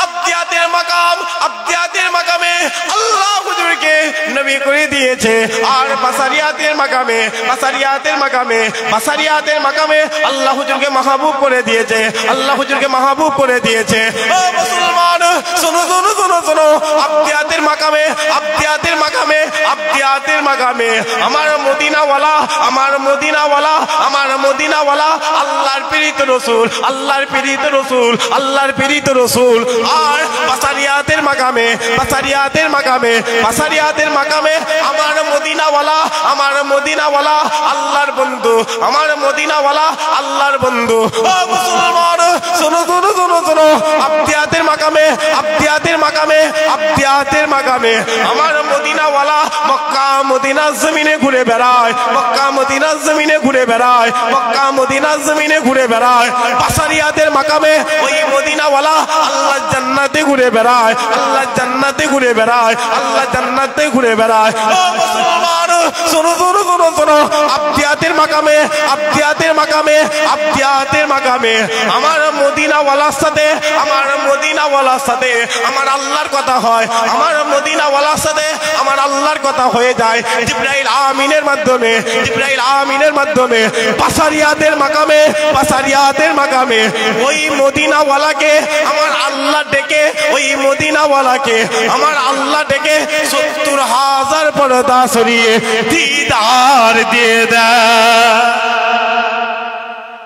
আবদিয়াতের মাকাম, আবদিয়াতের মাকামে আল্লাহ হুজুরকে নবী করে দিয়েছে, আর বাসারিয়াতের মাকামে, বাসারিয়াতের মাকামে, বাসারিয়াতের মাকামে আল্লাহ হুজুরকে মাহবুব করে দিয়েছে। আল্লাহ হুজুরকে মাহবুব করে দিয়েছে। ও মুসলমান, শোনো শোনো শোনো শোনো, আবদিয়াতের মাকামে, আবদিয়াতের মাকামে, আবদিয়াতের মাকামে আমার মদিনাওয়ালা, আমার মদিনাওয়ালা, আমার মদিনাওয়ালা আল্লাহর প্রেরিত রাসূল, আল্লাহর প্রেরিত রাসূল, আল্লাহর প্রেরিত রাসূল। আর বাসারিয়াতের মাকামে, বাসারিয়াতের মাকামে, বাসারিয়াতের মাকামে আমার মদিনাওয়ালা, আমার মদিনাওয়ালা আল্লাহর বন্ধু, আমার মদিনাওয়ালা আল্লাহর বন্ধু। ও মুসলমান, শোনো শোনো শোনো শোনো, আবদিয়াতের মাকামে, আবদিয়াতের মাকামে, আবদিয়াতের মাকামে আমার মদিনাওয়ালা মক্কা মদিনা জমিনে ঘুরে বেড়ায়, মক্কা মদিনা জমিনে ঘুরে বেড়ায়, মক্কা মদিনা জমিনে ঘুরে বেড়ায়। বাসারিয়াতের মাকামে ওই মদিনাওয়ালা আল্লাহ জান্নাতে ঘুরে বেড়ায়, আল্লাহ জান্নাতে ঘুরে বেড়ায়, আল্লাহ জান্নাতে ঘুরে বেড়ায়। ও মুসলমান, শোনো শোনো শোনো শোনো, আবদিয়াতের মাকামে, আবদিয়াতের মাকামে, আবদিয়াতের মাকামে আমার মদিনাওয়ালার সাথে, আমার মদিনাওয়ালার সাথে আমার আল্লাহর কথা হয়, আমার মদিনাওয়ালার সাথে আমার আল্লাহর কথা হয়ে যায় জিবরাইল আমিনের মাধ্যমে, জিবরাইল আমিনের মাধ্যমে। বাসারিয়াতের মাকামে, বাসারিয়াতের মাকামে ওই মদিনাওয়ালাকে আমার আল্লাহ ডেকে, ওই মদিনাওয়ালাকে আমার আল্লাহ ডেকে ৭০,০০০ পর্দা সরিয়ে দিদার দিয়ে দেয়।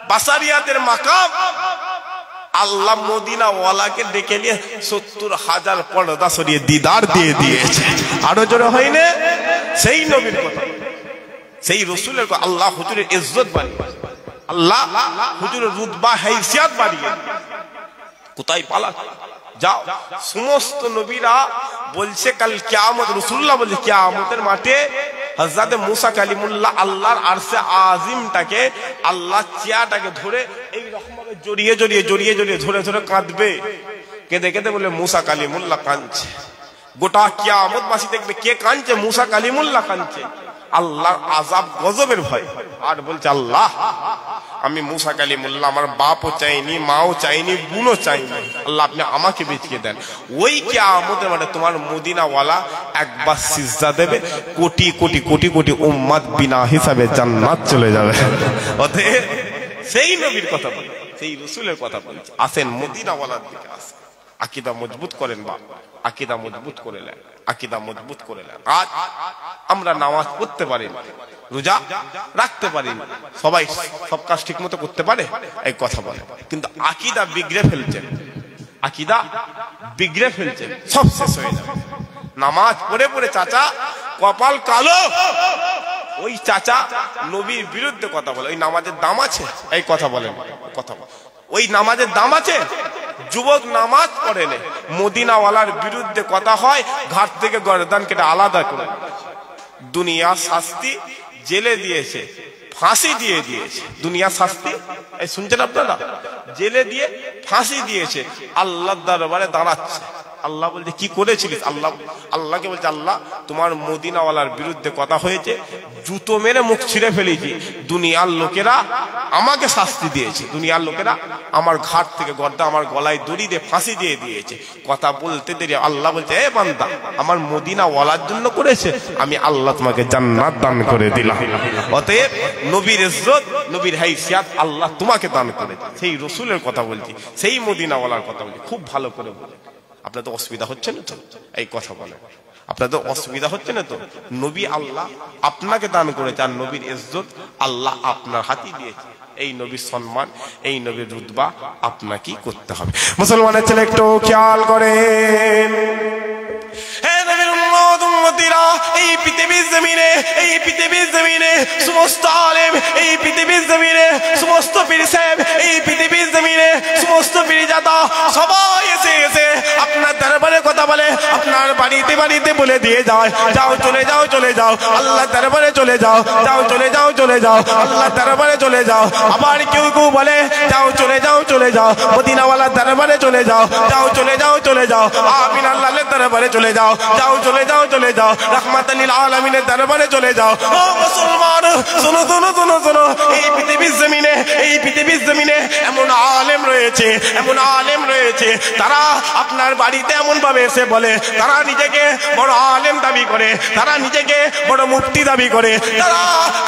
বাসারিয়াতের মাকাম আল্লাহ মদিনাওয়ালাকে ডেকে নিয়ে ৭০,০০০ পর্দা সরিয়ে দিদার দিয়ে দিয়েছে। আরো জোরে হয়নি? সেই নবীর কথা, সেই রসুলের কথা। আল্লাহ হুজুরের ইজ্জত বাড়িয়ে, আল্লাহ হুজুরের রুতবা হাইসিয়াত বাড়িয়ে। কোথায় পালা? যাও, সমস্ত নবীরা বলছে কাল কিয়ামত, রাসূলুল্লাহ বলছে কিয়ামতের মাঠে হযরত মুসা কালিমুল্লাহ আল্লাহর আরশে আজিমটাকে, আল্লাহ চেয়ারটাকে ধরে এই রকম ভাবে জড়িয়ে জড়িয়ে জড়িয়ে জড়িয়ে ধরে ধরে কাঁদবে। কেঁদে কেঁদে বলে মুসা কালিমুল্লাহ কাঁদছে। গোটা কিয়ামতবাসী দেখবে কে কাঁদছে? মুসা কালিমুল্লাহ কাঁদছে, আল্লাহর আযাব গজবের ভয়। আর বলছে আল্লাহ, আমি মুসা কালিমুল্লাহ আমার বাপও চাইনি, মাও চাইনি, বোনও চাইনি, আল্লাহ আপনি আমাকে বাঁচিয়ে দেন। ওই কিয়ামতের মাঠে তোমার মদিনাওয়ালা একবার সিজদা দেবে, কোটি কোটি কোটি কোটি উম্মত বিনা হিসাবে জান্নাত চলে যাবে। অতএব সেই নবীর কথা বলে, সেই রাসূলের কথা বলছে। আসেন মদিনাওয়ালার দিকে আসেন, আকীদা মজবুত করেন, বাপ আকীদা মজবুত করে নেন, আকীদা মজবুত করে নেন। আজ আমরা নামাজ পড়তে পারি, রোজা রাখতে পারি, সবাই সব কাজ ঠিক মতো করতে পারে, এই কথা বলে, কিন্তু আকীদা বিগড়ে ফেলছেন, আকীদা বিগড়ে ফেলছেন, সব শেষ হয়ে যাবে। নামাজ পড়ে পড়ে চাচা কপাল কালো। ওই চাচা নবীর বিরুদ্ধে কথা বলে। ওই নামাজের দাম আছে? এই কথা বলেন, কথা বলেন, ওই নামাজের দাম আছে? যুবক নামাজ পড়ে নে, মদিনাওয়ালার বিরুদ্ধে কথা হয়, ঘাট থেকে গর্দান কেটে আলাদা করে। দুনিয়া শাস্তি জেলে দিয়েছে, ফাঁসি দিয়ে দিয়েছে। দুনিয়া শাস্তি এই শুনছেন আপনারা? জেলে দিয়ে ফাঁসি দিয়েছে, আল্লাহর দরবারে দাঁড়াচ্ছে। আল্লাহ বলছে কি করেছিলিস? আল্লাহকে বলছে আল্লাহ তোমার মদিনাওয়ালার বিরুদ্ধে কথা হয়েছে, জুতো মেরে মুখ ছিঁড়ে ফেলেছি। দুনিয়ার লোকেরা আমাকে শাস্তি দিয়েছে, দুনিয়ার লোকেরা আমার ঘাট থেকে গর্দা আমার গলায় দড়ি দিয়ে ফাঁসি দিয়ে দিয়েছে। কথা বলতে দেরি আল্লাহ বলছে এ বান্দা আমার মদিনাওয়ালার জন্য করেছে, আমি আল্লাহ তোমাকে জান্নাত দান করে দিলাম। অতএব নবীর ইজ্জত নবীর হাইসিয়াত আল্লাহ তোমাকে দান করেছে। সেই রসুলের কথা বলছি, সেই মদিনাওয়ালার কথা বলছি। খুব ভালো করে বলে। আপনার তো অসুবিধা হচ্ছে না তো? এই কথা বলে আপনার তো অসুবিধা হচ্ছে না তো? নবী আল্লাহ আপনাকে দান করেছে, আর নবীর ইজ্জত আল্লাহ আপনার হাতে দিয়েছে। এই নবীর সম্মান, এই নবীর রুতবা আপনাকেই করতে হবে। মুসলমানের ছেলে একটু খেয়াল করেন, এই পৃথিবীর জমিনে, এই পৃথিবীর জমিনে সমস্ত আলেম, এই পৃথিবীর জমিনে সমস্ত পীর সাহেব, এই পৃথিবীর জমিনে সমস্ত পীরজাদা সবাই এসে এসে আপনার দরবারে কথা বলে, আপনার বাড়িতে বাড়িতে বলে দিয়ে যায় যাও চলে যাও চলে যাও আল্লাহ দরবারে চলে যাও, যাও চলে যাও চলে যাও আল্লাহ দরবারে চলে যাও। আবার কেউ কেউ বলে যাও চলে যাও চলে যাও মদিনাওয়ালার দরবারে চলে যাও, যাও চলে যাও চলে যাও আমিন আল্লাহর দরবারে চলে যাও, যাও চলে যাও চলে যাও রাহমাতাল লিল আলামিনের দরবারে চলে যাও। ও মুসলমান শোনো শোনো শোনো শোনো, এই পৃথিবীর জমিনে, এই পৃথিবীর জমিনে এমন আলেম রয়েছে, এমন আলেম রয়েছে, তারা আপনার বাড়িতে এমন ভাবে এসে বলে, তারা নিজেকে বড় আলেম দাবি করে, তারা নিজেকে বড় মুফতি দাবি করে, তারা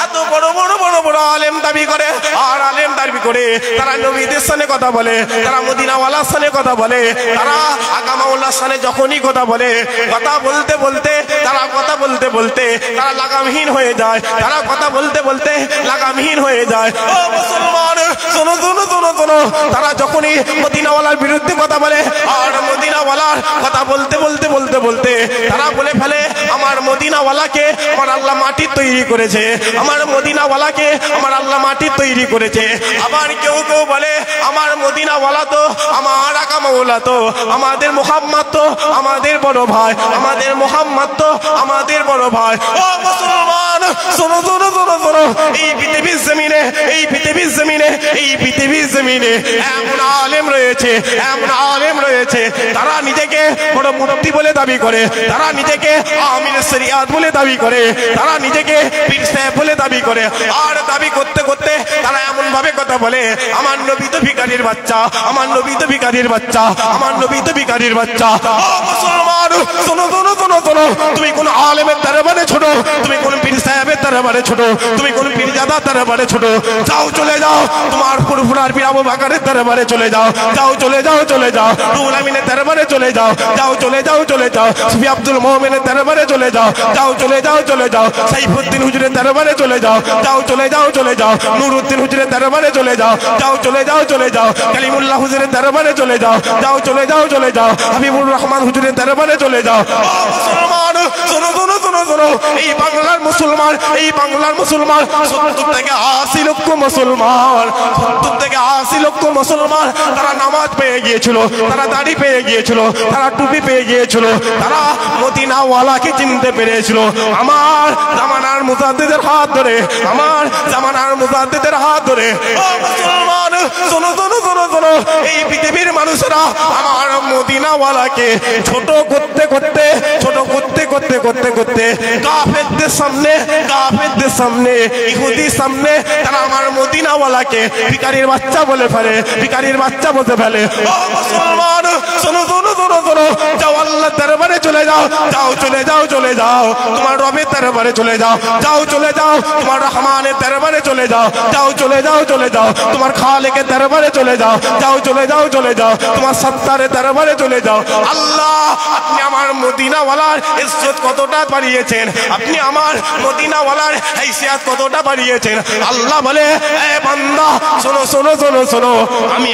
এত বড় বড় বড় বড় আলেম দাবি করে, আর আলেম দাবি করে তারা নবীদের সামনে কথা বলে, তারা মদিনাওয়ালার সামনে কথা বলে, তারা আকামাউল্লাহর সামনে যখনই কথা বলে, কথা বলতে বলতে তারা কথা বলতে বলতে তারা লাগামহীন হয়ে যায়, তারা কথা বলতে বলতে লাগামহীন হয়ে যায়। ও মুসলমান শোনো শোনো শোনো শোনো, তারা যখনই মদিনাওয়ালার বিরুদ্ধে কথা বলে, আর মদিনাওয়ালার কথা বলতে বলতে বলতে বলতে তারা বলে ফেলে আমার মদিনাওয়ালাকে আমার আল্লাহ মাটির তৈরি করেছে, আমার মদিনাওয়ালাকে আমার আল্লাহ মাটির তৈরি করেছে। আবার কেউ কেউ বলে আমার মদিনাওয়ালা তো, আমার আকামাউলা তো, আমাদের মুহাম্মদ তো আমাদের বড় ভাই, আমাদের মুহাম্মদ তো আমাদের বড় ভাই। ও মুসলমান শোনো শোনো শোনো শোনো, এই পৃথিবীর জমিনে, এই পৃথিবীর জমিনে, এই পৃথিবীর জমিনে এমন আলেম রয়েছে, এমন আলেম রয়েছে, তারা নিজেকে বড় মুফতি বলে দাবি করে, তারা নিজেকে আমিরে শরিয়াত বলে দাবি করে, তারা নিজেকে পীর সাহেব বলে দাবি করে, আর দাবি করতে করতে তারা এমন ভাবে কথা বলে আমার নবী তো ভিখারির বাচ্চা, আমার নবী তো ভিখারির বাচ্চা, আমার নবী তো ভিখারির বাচ্চা। ও মুসলমান শোনো শোনো শোনো শোনো, তুমি কোন আলেমের দরবারে ছোট, তুমি কোন পীর সাহেবের দরবারে ছোট, তুমি কোন পীরজাদার দরবারে ছোট, যাও চলে যাও তোমার ফুরফুরার পীর আবু বকরের দরবারে চলে যাও, যাও চলে যাও চলে যাও রুহুল আমিনের দরবারে চলে যাও, যাও চলে যাও চলে যাও সুফি আব্দুল মুমিনের দরবারে চলে যাও, যাও চলে যাও চলে যাও সাইফুদ্দিন হুজুরের দরবারে চলে যাও, যাও চলে যাও চলে যাও নুরউদ্দিন হুজুরের দরবারে চলে যাও, যাও চলে যাও চলে যাও কালিমুল্লাহ হুজুরের দরবারে চলে যাও, যাও চলে যাও চলে যাও হাবিবুর রহমান হুজুরের দরবারে চলে যাও। ও মুসলমান শোনো শোনো শোনো শোনো, এই বাংলার মুসলমান, এই বাংলার মুসলমান 70 থেকে 80 লক্ষ মুসলমান, 70 থেকে 80 লক্ষ মুসলমান তারা নামাজ পেয়ে গিয়েছিল, তারা দাড়ি পেয়ে গিয়েছিল, তারা টুপি পেয়ে গিয়েছিল, তারা মদিনাওয়ালাকে চিনতে পেরেছিল। আমার জামানার মুজাদ্দিদের হাত ধরে, আমার জামানার মুজাদ্দিদের হাত ধরে। ও মুসলমান শোনো শোনো শোনো শোনো, এই পৃথিবীর মানুষেরা আমার মদিনাওয়ালাকে ছোট করতে করতে, ছোট করতে করতে করতে করতে কাফেরদের সামনে, কাফেরদের সামনে, ইহুদির সামনে তারা আমার মদিনাওয়ালাকে ভিখারির বাচ্চা বলে ফেলে, ভিখারির বাচ্চা বলতে ফেলে। ও মুসলমান শোনো শোনো শোনো শোনো, যাও আল্লাহর দরবারে চলে যাও, যাও চলে যাও চলে যাও তোমার রবের দরবারে চলে যাও, যাও চলে যাও তোমার রহমানের দরবারে চলে যাও, যাও চলে যাও চলে যাও তোমার খালেকের দরবারে চলে যাও, যাও চলে যাও চলে যাও তোমার সত্তারের দরবারে চলে যাও। আল্লাহ আপনি আমার মদিনাওয়ালার ইজ্জত কতটা বাড়িয়েছেন, আপনি আমার মদিনাওয়ালার হাইসিয়াত কতটা বাড়িয়েছেন। আল্লাহ বলে, এ বান্দা শোনো শোনো শোনো শোনো, আমি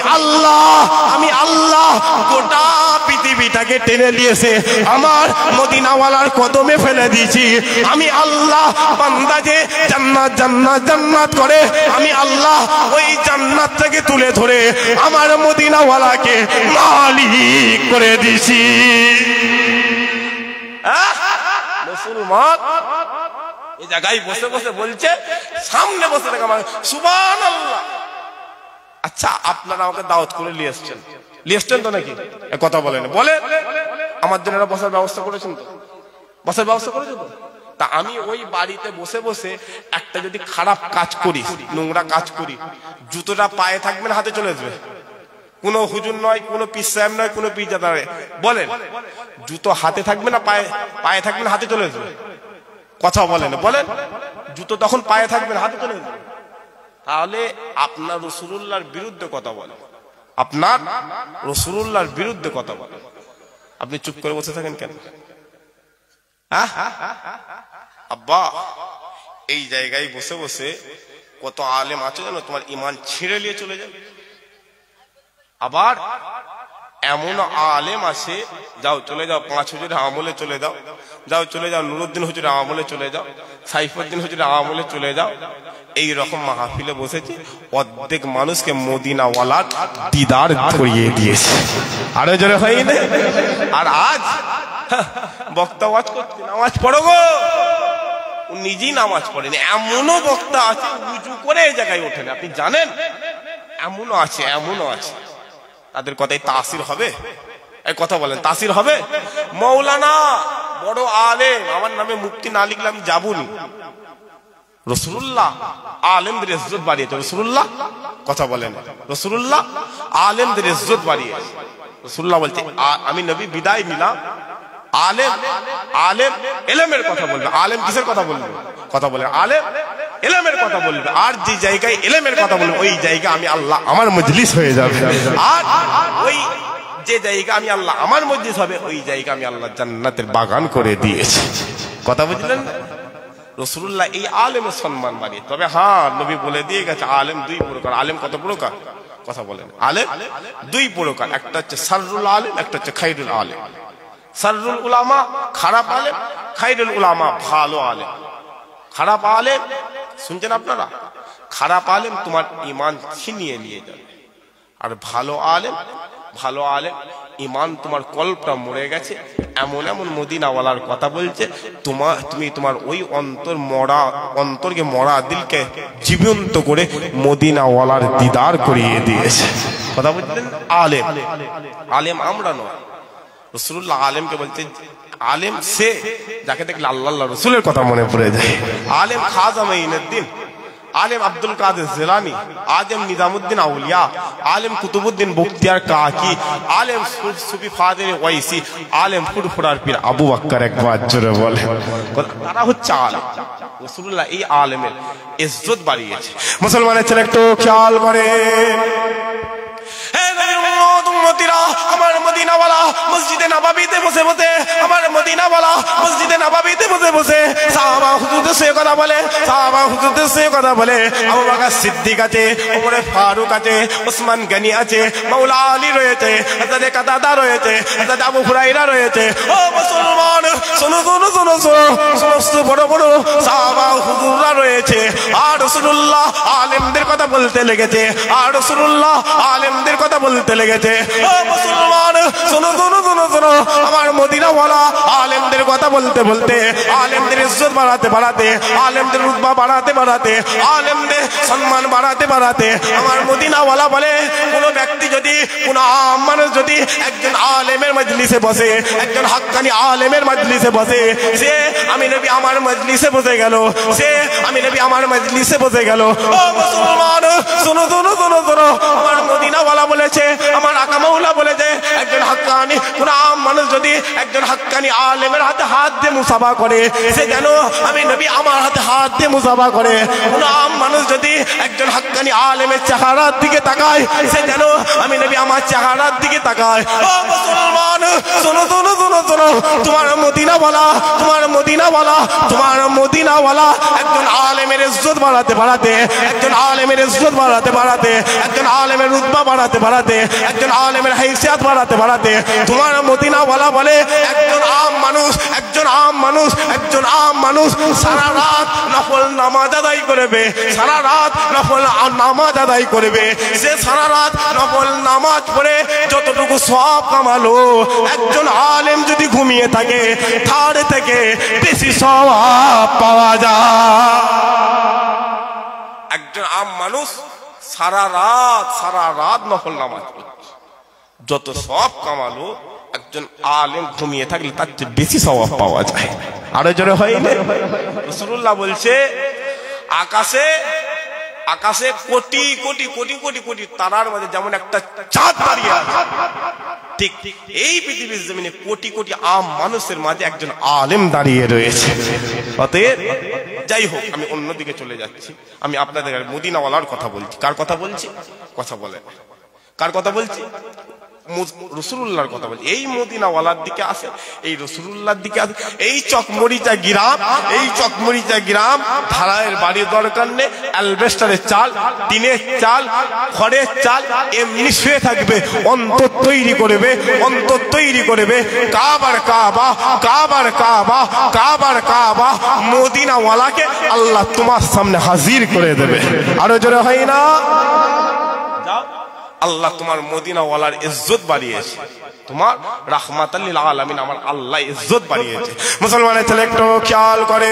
আল্লাহ গোটা পৃথিবীটাকে টেনে নিয়েছে আমার মদিনাওয়ালার কদমে ফেলে দিয়েছি। আমি আল্লাহ বান্দা যে জান্নাত জান্নাত জান্নাত করে, আমি আল্লাহ ওই জান্নাতটাকে তুলে ধরে আমার মদিনাওয়ালাকে মালিক করে দিছি। মুসলমান এই জায়গায় বসে বসে বলছে, সামনে বসে থাকে আমার সুবহানাল্লাহ। আচ্ছা, আপনারা আমাকে দাওয়াত করে নিয়ে এসছেন তো নাকি? কথা বলেন, বলে আমার জন্য বসার ব্যবস্থা করেছেন তো? বসার ব্যবস্থা করেছেন তো? তা আমি ওই বাড়িতে বসে বসে একটা যদি খারাপ কাজ করি, নোংরা কাজ করি, জুতোটা পায়ে থাকবে না হাতে চলে আসবে? কোনো হুজুর নয়, কোনো পীর সাহেব নয়, কোনো পীরজাদা নয়, বলেন জুতো হাতে থাকবে না পায়ে থাকবে না হাতে চলে আসবে? কথা বলেন, বলেন জুতো তখন পায়ে থাকবে না হাতে চলে আসবে। তাহলে আপনার রাসূলুল্লাহর বিরুদ্ধে কথা বলে, আপনার রাসূলুল্লাহর বিরুদ্ধে কথা বলে, আপনি চুপ করে বসে থাকেন কেন? আব্বা, এই জায়গায় বসে বসে কত আলেম আছে জানো, তোমার ঈমান ছিঁড়ে নিয়ে চলে যাবে। আবার এমন আলেম আছে, যাও চলে যাও 5 হুজুরের আমলে চলে যাও, চলে যাও নুরুদ্দিন হুজুরের আমলে চলে যাও, সাইফুদ্দিন হুজুরের আমলে চলে যাও। এই রকম মাহফিলে বসেছে, অর্ধেক মানুষকে মদিনাওয়ালার দিদার করিয়ে দিয়েছে। আরো জোরে হয়নি? আর আজ বক্তা ওয়াজ করছে, নামাজ পড়ো গো, নিজেই নামাজ পড়েনি। এমনও বক্তা আছে উজু করে এই জায়গায় ওঠেন, আপনি জানেন? এমনও আছে, এমনও আছে। তাদের কথায় তাসির হবে? এই কথা বলেন, তাসির হবে? মৌলানা বড় আলেম, আমার নামে মুফতি না লিখলে আমি যাবনি। রাসূলুল্লাহ আলেমদের ইজ্জত বাড়িয়েছে। রাসূলুল্লাহ, কথা বলেন, রাসূলুল্লাহ আলেমদের ইজ্জত বাড়িয়েছে। রাসূলুল্লাহ বলছে, আমি নবী বিদায় নিলাম, আলেম ইলমের কথা বলবে। আলেম কিসের কথা বলবে? কথা বলে আলেম ইলমের কথা বলবে। আর যে জায়গায় ইলমের কথা বলবে ওই জায়গা আমি আল্লাহ আমার মজলিস হয়ে যাবে। আর ওই যে জায়গা আমি আল্লাহ আমার মজলিস হবে, ওই জায়গা আমি আল্লাহ জান্নাতের বাগান করে দিয়েছি। কথা বুঝলেন? রাসূলুল্লাহ এই আলেমের সম্মান বাড়িয়ে। তবে হ্যাঁ, নবী বলে দিয়ে গেছে আলেম 2 প্রকার। আলেম কত প্রকার? কথা বলেন, আলেম 2 প্রকার। একটা হচ্ছে সাররুল আলেম, একটা হচ্ছে খাইরুল আলেম। সাররুল উলামা খারাপ আলেম, খাইরুল উলামা ভালো আলেম। খারাপ আলেম শুনছেন আপনারা? খারাপ আলেম তোমার ঈমান ছিনিয়ে নিয়ে যাবে। আর ভালো আলেম ঈমান তোমার কল্পটা মরে গেছে, এমন এমন মদিনাওয়ালার কথা বলছে, তুমি তোমার ওই অন্তরকে মরা দিলকে জীবন্ত করে মদিনাওয়ালার দিদার করিয়ে দিয়েছে। কথা বলছেন? আলেম আমরা নয়। রাসূলুল্লাহ আলেমকে বলতে, আলেম সে যাকে দেখলে আল্লাহ রাসূলের কথা মনে পড়ে যায়। আলেম খাজা মাইনুদ্দিন, আলেম আব্দুল কাদের জিলানী, আলেম নিজামুদ্দিন আউলিয়া, আলেম কুতুবুদ্দিন বখতিয়ার কাকি, আলেম সুফি ফাদের ওয়াইসি, আলেম ফুরফুরার পীর আবু বকর। একবার জোরে বলে, তারা হচ্ছে আলেম। রাসূলুল্লাহ এই আলেমের ইজ্জত বাড়িয়েছে। মুসলমানের ছেলে একটু খেয়াল করে, আমার মদিনাওয়ালা মসজিদে নববীতে বসে বসে, আমার মদিনাওয়ালা মসজিদে নববীতে বসে বসে সাহাবা হুজুরদের সঙ্গে কথা বলে, সাহাবা হুজুরদের সঙ্গে কথা বলে। আবু বকর সিদ্দিক আছে, ওমর ফারুক আছে, ওসমান গনি আছে, মাওলা আলী রয়েছে, হযরত কাতাদা রয়েছে, হযরত আবু হুরায়রা রয়েছে। ও মুসলমান, শোনো শোনো শোনো শোনো, সমস্ত বড় বড় সাহাবা হুজুররা রয়েছে। আর রাসূলুল্লাহ আলেমদের কথা বলতে লেগেছে, আর রাসূলুল্লাহ আলেমদের কথা বলতে লেগেছে। ও মুসলমান, শোনো শোনো শোনো শোনো, আমার মদিনাওয়ালা আলেমদের কথা বলতে বলতে, আলেমদের ইজ্জত বাড়াতে বাড়াতে, আলেমদের রুতবা বাড়াতে বাড়াতে, আলেমদের সম্মান বাড়াতে বাড়াতে, আমার মদিনাওয়ালা বলে, কোন ব্যক্তি যদি, কোন মানুষ যদি একজন আলেমের মজলিসে বসে, একজন হাক্কানি আলেমের মজলিসে বসে, সে আমি নবী আমার মজলিসে বসে গেল, সে আমি নবী আমার মজলিসে বসে গেল। ও মুসলমান শোনো শোনো শোনো শোনো, আমার মদিনাওয়ালা বলেছে, আমার আকা মাওলা বলেছে, একজন হাক্কানি কোন আম মানুষ যদি একজন হাক্কানি আলেমের হাতে হাত দিয়ে মুসাফা করে, সে যেন আমি নবী আমার হাতে হাত দিয়ে মুসাফা করে। কোন আম মানুষ যদি একজন হাক্কানি আলেমের চেহারার দিকে তাকায়, সে যেন আমি নবী আমার চেহারার দিকে তাকায়। ও মুসলমান শোনো শোনো শোনো শোনো, তোমার মদিনাওয়ালা, তোমার মদিনাওয়ালা, তোমার মদিনাওয়ালা একজন আলেমের ইজ্জত বাড়াতে বাড়াতে, একজন আলেমের ইজ্জত বাড়াতে বাড়াতে, একজন আলেমের রুতবা বাড়াতে বাড়াতে, একজন আলেমের হাইসিয়াত বাড়াতে বাড়াতে, তোমার মদিনাওয়ালা বলে একজন আম মানুষ, একজন আম মানুষ, একজন আম মানুষ সারা রাত নফল নামাজ আদায় করবে, সারা রাত নফল নামাজ আদায় করবে। সে সারা রাত নফল নামাজ পড়ে যতটুকু সওয়াব কামালো, একজন আলেম যদি ঘুমিয়ে থাকে তার থেকে বেশি সওয়াব পাওয়া যায়। একজন আম মানুষ সারা রাত নফল নামাজ পড়ে যত সওয়াব কামালো, একজন আলেম ঘুমিয়ে থাকলে তার চেয়ে বেশি সওয়াব পাওয়া যায়। আরো জোরে হয় না? রাসূলুল্লাহ বলছে আকাশে আকাশে কোটি কোটি কোটি কোটি কোটি তারার মধ্যে যেমন একটা চাঁদ দাঁড়িয়ে আছে, ঠিক এই পৃথিবীর জমিনে কোটি কোটি আম মানুষের মাঝে একজন আলেম দাঁড়িয়ে রয়েছে। অতএব যাই হোক, আমি অন্যদিকে চলে যাচ্ছি। আমি আপনাদের মদিনাওয়ালার কথা বলছি। কার কথা বলছি? কথা বলে কার কথা বলছি? রাসূলুল্লাহর কথা বলছি। এই মদিনাওয়ালার দিকে আসে, এই রাসূলুল্লাহর দিকে আসে। এই চকমরিচা গ্রাম, এই চকমরিচা গ্রাম ধারায়ের বাড়ির দরকার নেই, অ্যালবেস্টারের চাল, টিনের চাল, খড়ের চাল, এমনি শুয়ে থাকবে, অন্তর তৈরি করবে, অন্তর তৈরি করবে। কাবার কাবা, কাবার কাবা, কাবার কাবা মদিনাওয়ালাকে আল্লাহ তোমার সামনে হাজির করে দেবে। আরো জোরে হয় না? আল্লাহ তোমার মদিনাওয়ালার ইজ্জত বাড়িয়েছে, তোমার রাহমাতাল লিল আলামিন আমার আল্লাহ ইজ্জত বাড়িয়েছে। মুসলমানের ছেলে একটু খেয়াল করে,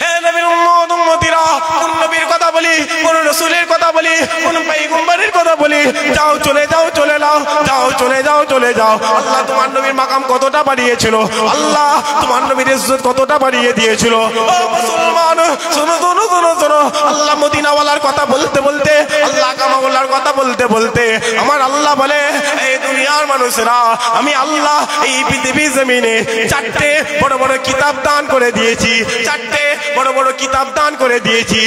হে নবীর উম্মত উম্মতিরা, কোন নবীর কথা বলি, কোন রাসূলের কথা বলি, কোন পয়গম্বরের কথা বলি, যাও চলে যাও, চলে যাও, যাও চলে যাও, চলে যাও। আল্লাহ তোমার নবীর মাকাম কতটা বাড়িয়েছিল, আল্লাহ তোমার নবীর ইজ্জত কতটা বাড়িয়ে দিয়েছিল। ও মুসলমান শোনো শোনো শোনো শোনো, আল্লাহ মদিনাওয়ালার কথা বলতে বলতে, আল্লাহ কামাওয়ালার কথা বলতে বলতে আমার আল্লাহ বলে, এই দুনিয়ার মানুষেরা আমি আল্লাহ এই পৃথিবীর জমিনে চারটে বড় বড় কিতাব দান করে দিয়েছি, চারটে বড় বড় কিতাব দান করে দিয়েছি।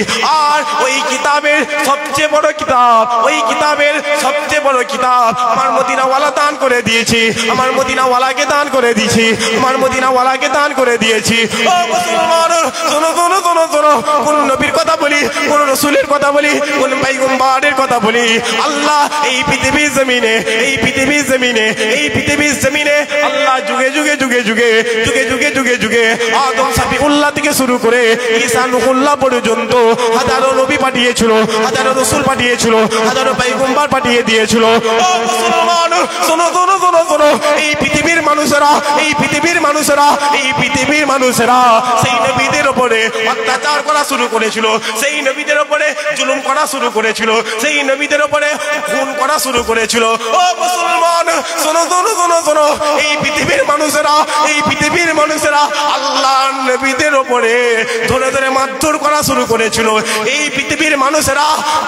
আর ওই কিতাবের সবচেয়ে বড় কিতাব, ওই কিতাবের সবচেয়ে বড় কিতাব আমার মদিনাওয়ালা দান করে দিয়েছি, আমার মদিনাওয়ালাকে দান করে দিয়েছি, আমার মদিনাওয়ালাকে দান করে দিয়েছি। ও মুসলমান শোনো শোনো শোনো শোনো, কোন নবীর কথা বলি, কোন রাসূলের কথা বলি, কোন পয়গম্বরের কথা বলি, আল্লাহ এই পৃথিবীর জমিনে, এই পৃথিবীর জমিনে, এই পৃথিবীর জমিনে আল্লাহ যুগে যুগে যুগে যুগে যুগে যুগে যুগে যুগে আদম সাফিউল্লাহ থেকে শুরু করে ঈসা নূহুল্লাহ পর্যন্ত হাজারো নবী পাঠিয়েছিল, হাজারো রাসূল পাঠিয়েছিল, হাজারো পয়গম্বর পাঠিয়ে দিয়েছিল। ও মুসলমান শোনো শোনো শোনো শোনো, এই পৃথিবীর মানুষেরা, এই পৃথিবীর মানুষেরা, এই পৃথিবীর মানুষেরা সেই নবীদের উপরে অত্যাচার করা শুরু করেছিল, সেই নবীদের উপরে জুলুম করা শুরু করেছিল, সেই নবীদের উপরে খুন করা শুরু করেছিল। ও মুসলমান শোনো শোনো শোনো শোনো, এই পৃথিবীর মানুষেরা, এই পৃথিবীর মানুষেরা আল্লাহর নবীদের উপরে ধরে ধরে মারধর করা শুরু করেছিল। এই পৃথিবীর মানুষেরা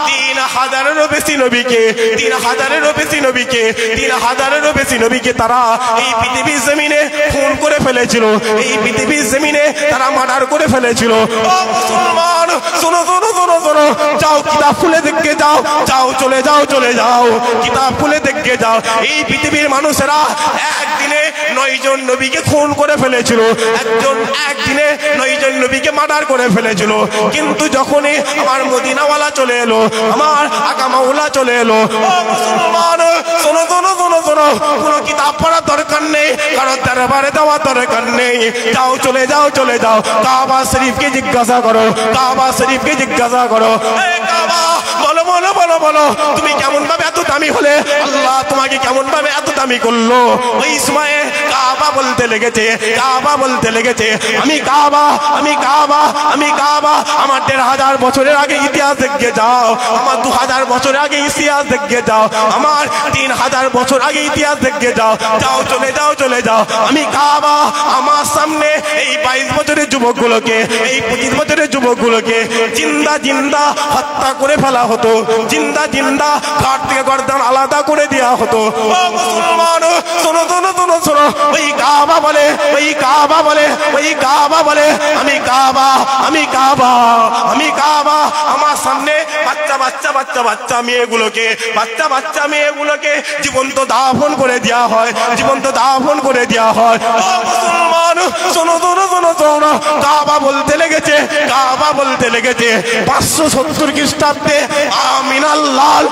3000-এরও বেশি নবীকে, 3000-এরও বেশি নবীকে, 3000-এরও বেশি নবীকে তারা এই পৃথিবীর জমিনে খুন করে ফেলেছিল, এই পৃথিবীর জমিনে তারা মার্ডার করে ফেলেছিল। ও মুসলমান শোনো শোনো শোনো শোনো, যাও কিতাব খুলে দেখে যাও, যাও চলে যাও, চলে যাও কিতাব খুলে দেখে যাও। এই পৃথিবীর মানুষেরা একদিনে 9 জন নবীকে খুন করে ফেলেছিল, একদিনে 9 জন নবীকে মার্ডার করে ফেলেছিল। কিন্তু যখনই আমার মদিনাওয়ালা চলে এলো, আমার আকা মাওলা চলে এলো, ও মুসলমান শোনো শোনো শোনো শোনো, কোনো কিতাব পড়ার দরকার নেই, কারো দরবারে যাওয়ার দরকার নেই, যাও চলে যাও, চলে যাও কাবা শরীফকে জিজ্ঞাসা করো, কাবা শরীফকে জিজ্ঞাসা করো, এই কাবা বলো বলো বলো বলো, তুমি কেমন ভাবে এত দামি হলে, আল্লাহ তোমাকে কেমন ভাবে এত দামি করলো। ওই সময়ে কাবা বলতে লেগেছে, কাবা বলতে লেগেছে। আমি কাবা, আমি কাবা, আমি কাবা। আমার 1500 বছরের আগে ইতিহাস দেখে যাও, আমার 2000 বছরের আগে ইতিহাস দেখে যাও, আমার 3000 বছর আগে ইতিহাস দেখে যাও। যাও, চলে যাও, চলে যাও। আমি কাবা। আমার সামনে এই 22 বছরের যুবকগুলোকে, এই 25 বছরের যুবকগুলোকে জিন্দা জিন্দা হত্যা করে ফেলা হতো, জিন্দা জিন্দা ঘাট থেকে গর্দান আলাদা করে দেওয়া হতো। ও মুসলমান, শোনো শোনো শোনো শোনো, ওই কাবা বলে, ওই কাবা বলে, ওই কাবা বলে আমি কাবা, আমি কাবা, আমি কাবা। আমার সামনে বাচ্চা বাচ্চা বাচ্চা বাচ্চা মেয়েগুলোকে, বাচ্চা বাচ্চা মেয়েগুলোকে জীবন্ত দাফন করে দেওয়া হয়, জীবন্ত দাফন করে দেওয়া হয়। ও মুসলমান, শোনো শোনো শোনো শোনো, কাবা বলতে লেগেছে, কাবা বলতে লেগেছে 570 খ্রিস্টাব্দে আমিনাল লাল,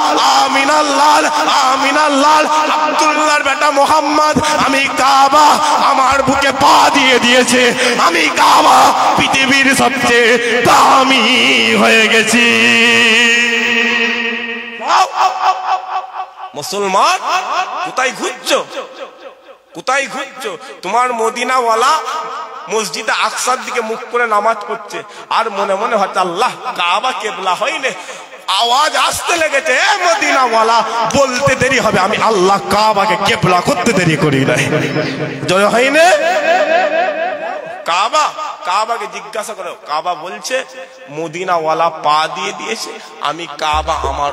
আমিনাল লাল, আমিনাল লাল আব্দুল্লাহর বেটা মোহাম্মদ আমি কাবা আমার বুকে পা দিয়ে দিয়েছে। আমি কাবা পৃথিবীর সবচেয়ে দামি হয়ে গেছি। মুসলমান, কোথায় ঘুরছো, কোথায় ঘুরছো? তোমার মদিনাওয়ালা মসজিদে আকসার দিকে মুখ করে নামাজ পড়ছে, আর মনে মনে হচ্ছে আল্লাহ কাবা কেবলা হয়নি। আওয়াজ আসতে লেগেছে, মদিনাওয়ালা বলতে দেরি হবে, আমি আল্লাহ কাবাকে কেবলা করতে দেরি করি নাই। জয় হয়নি কাবা। কাবাকে জিজ্ঞাসা করো, কাবা বলছে মদিনাওয়ালা পা দিয়ে দিয়েছে, আমি কাবা আমার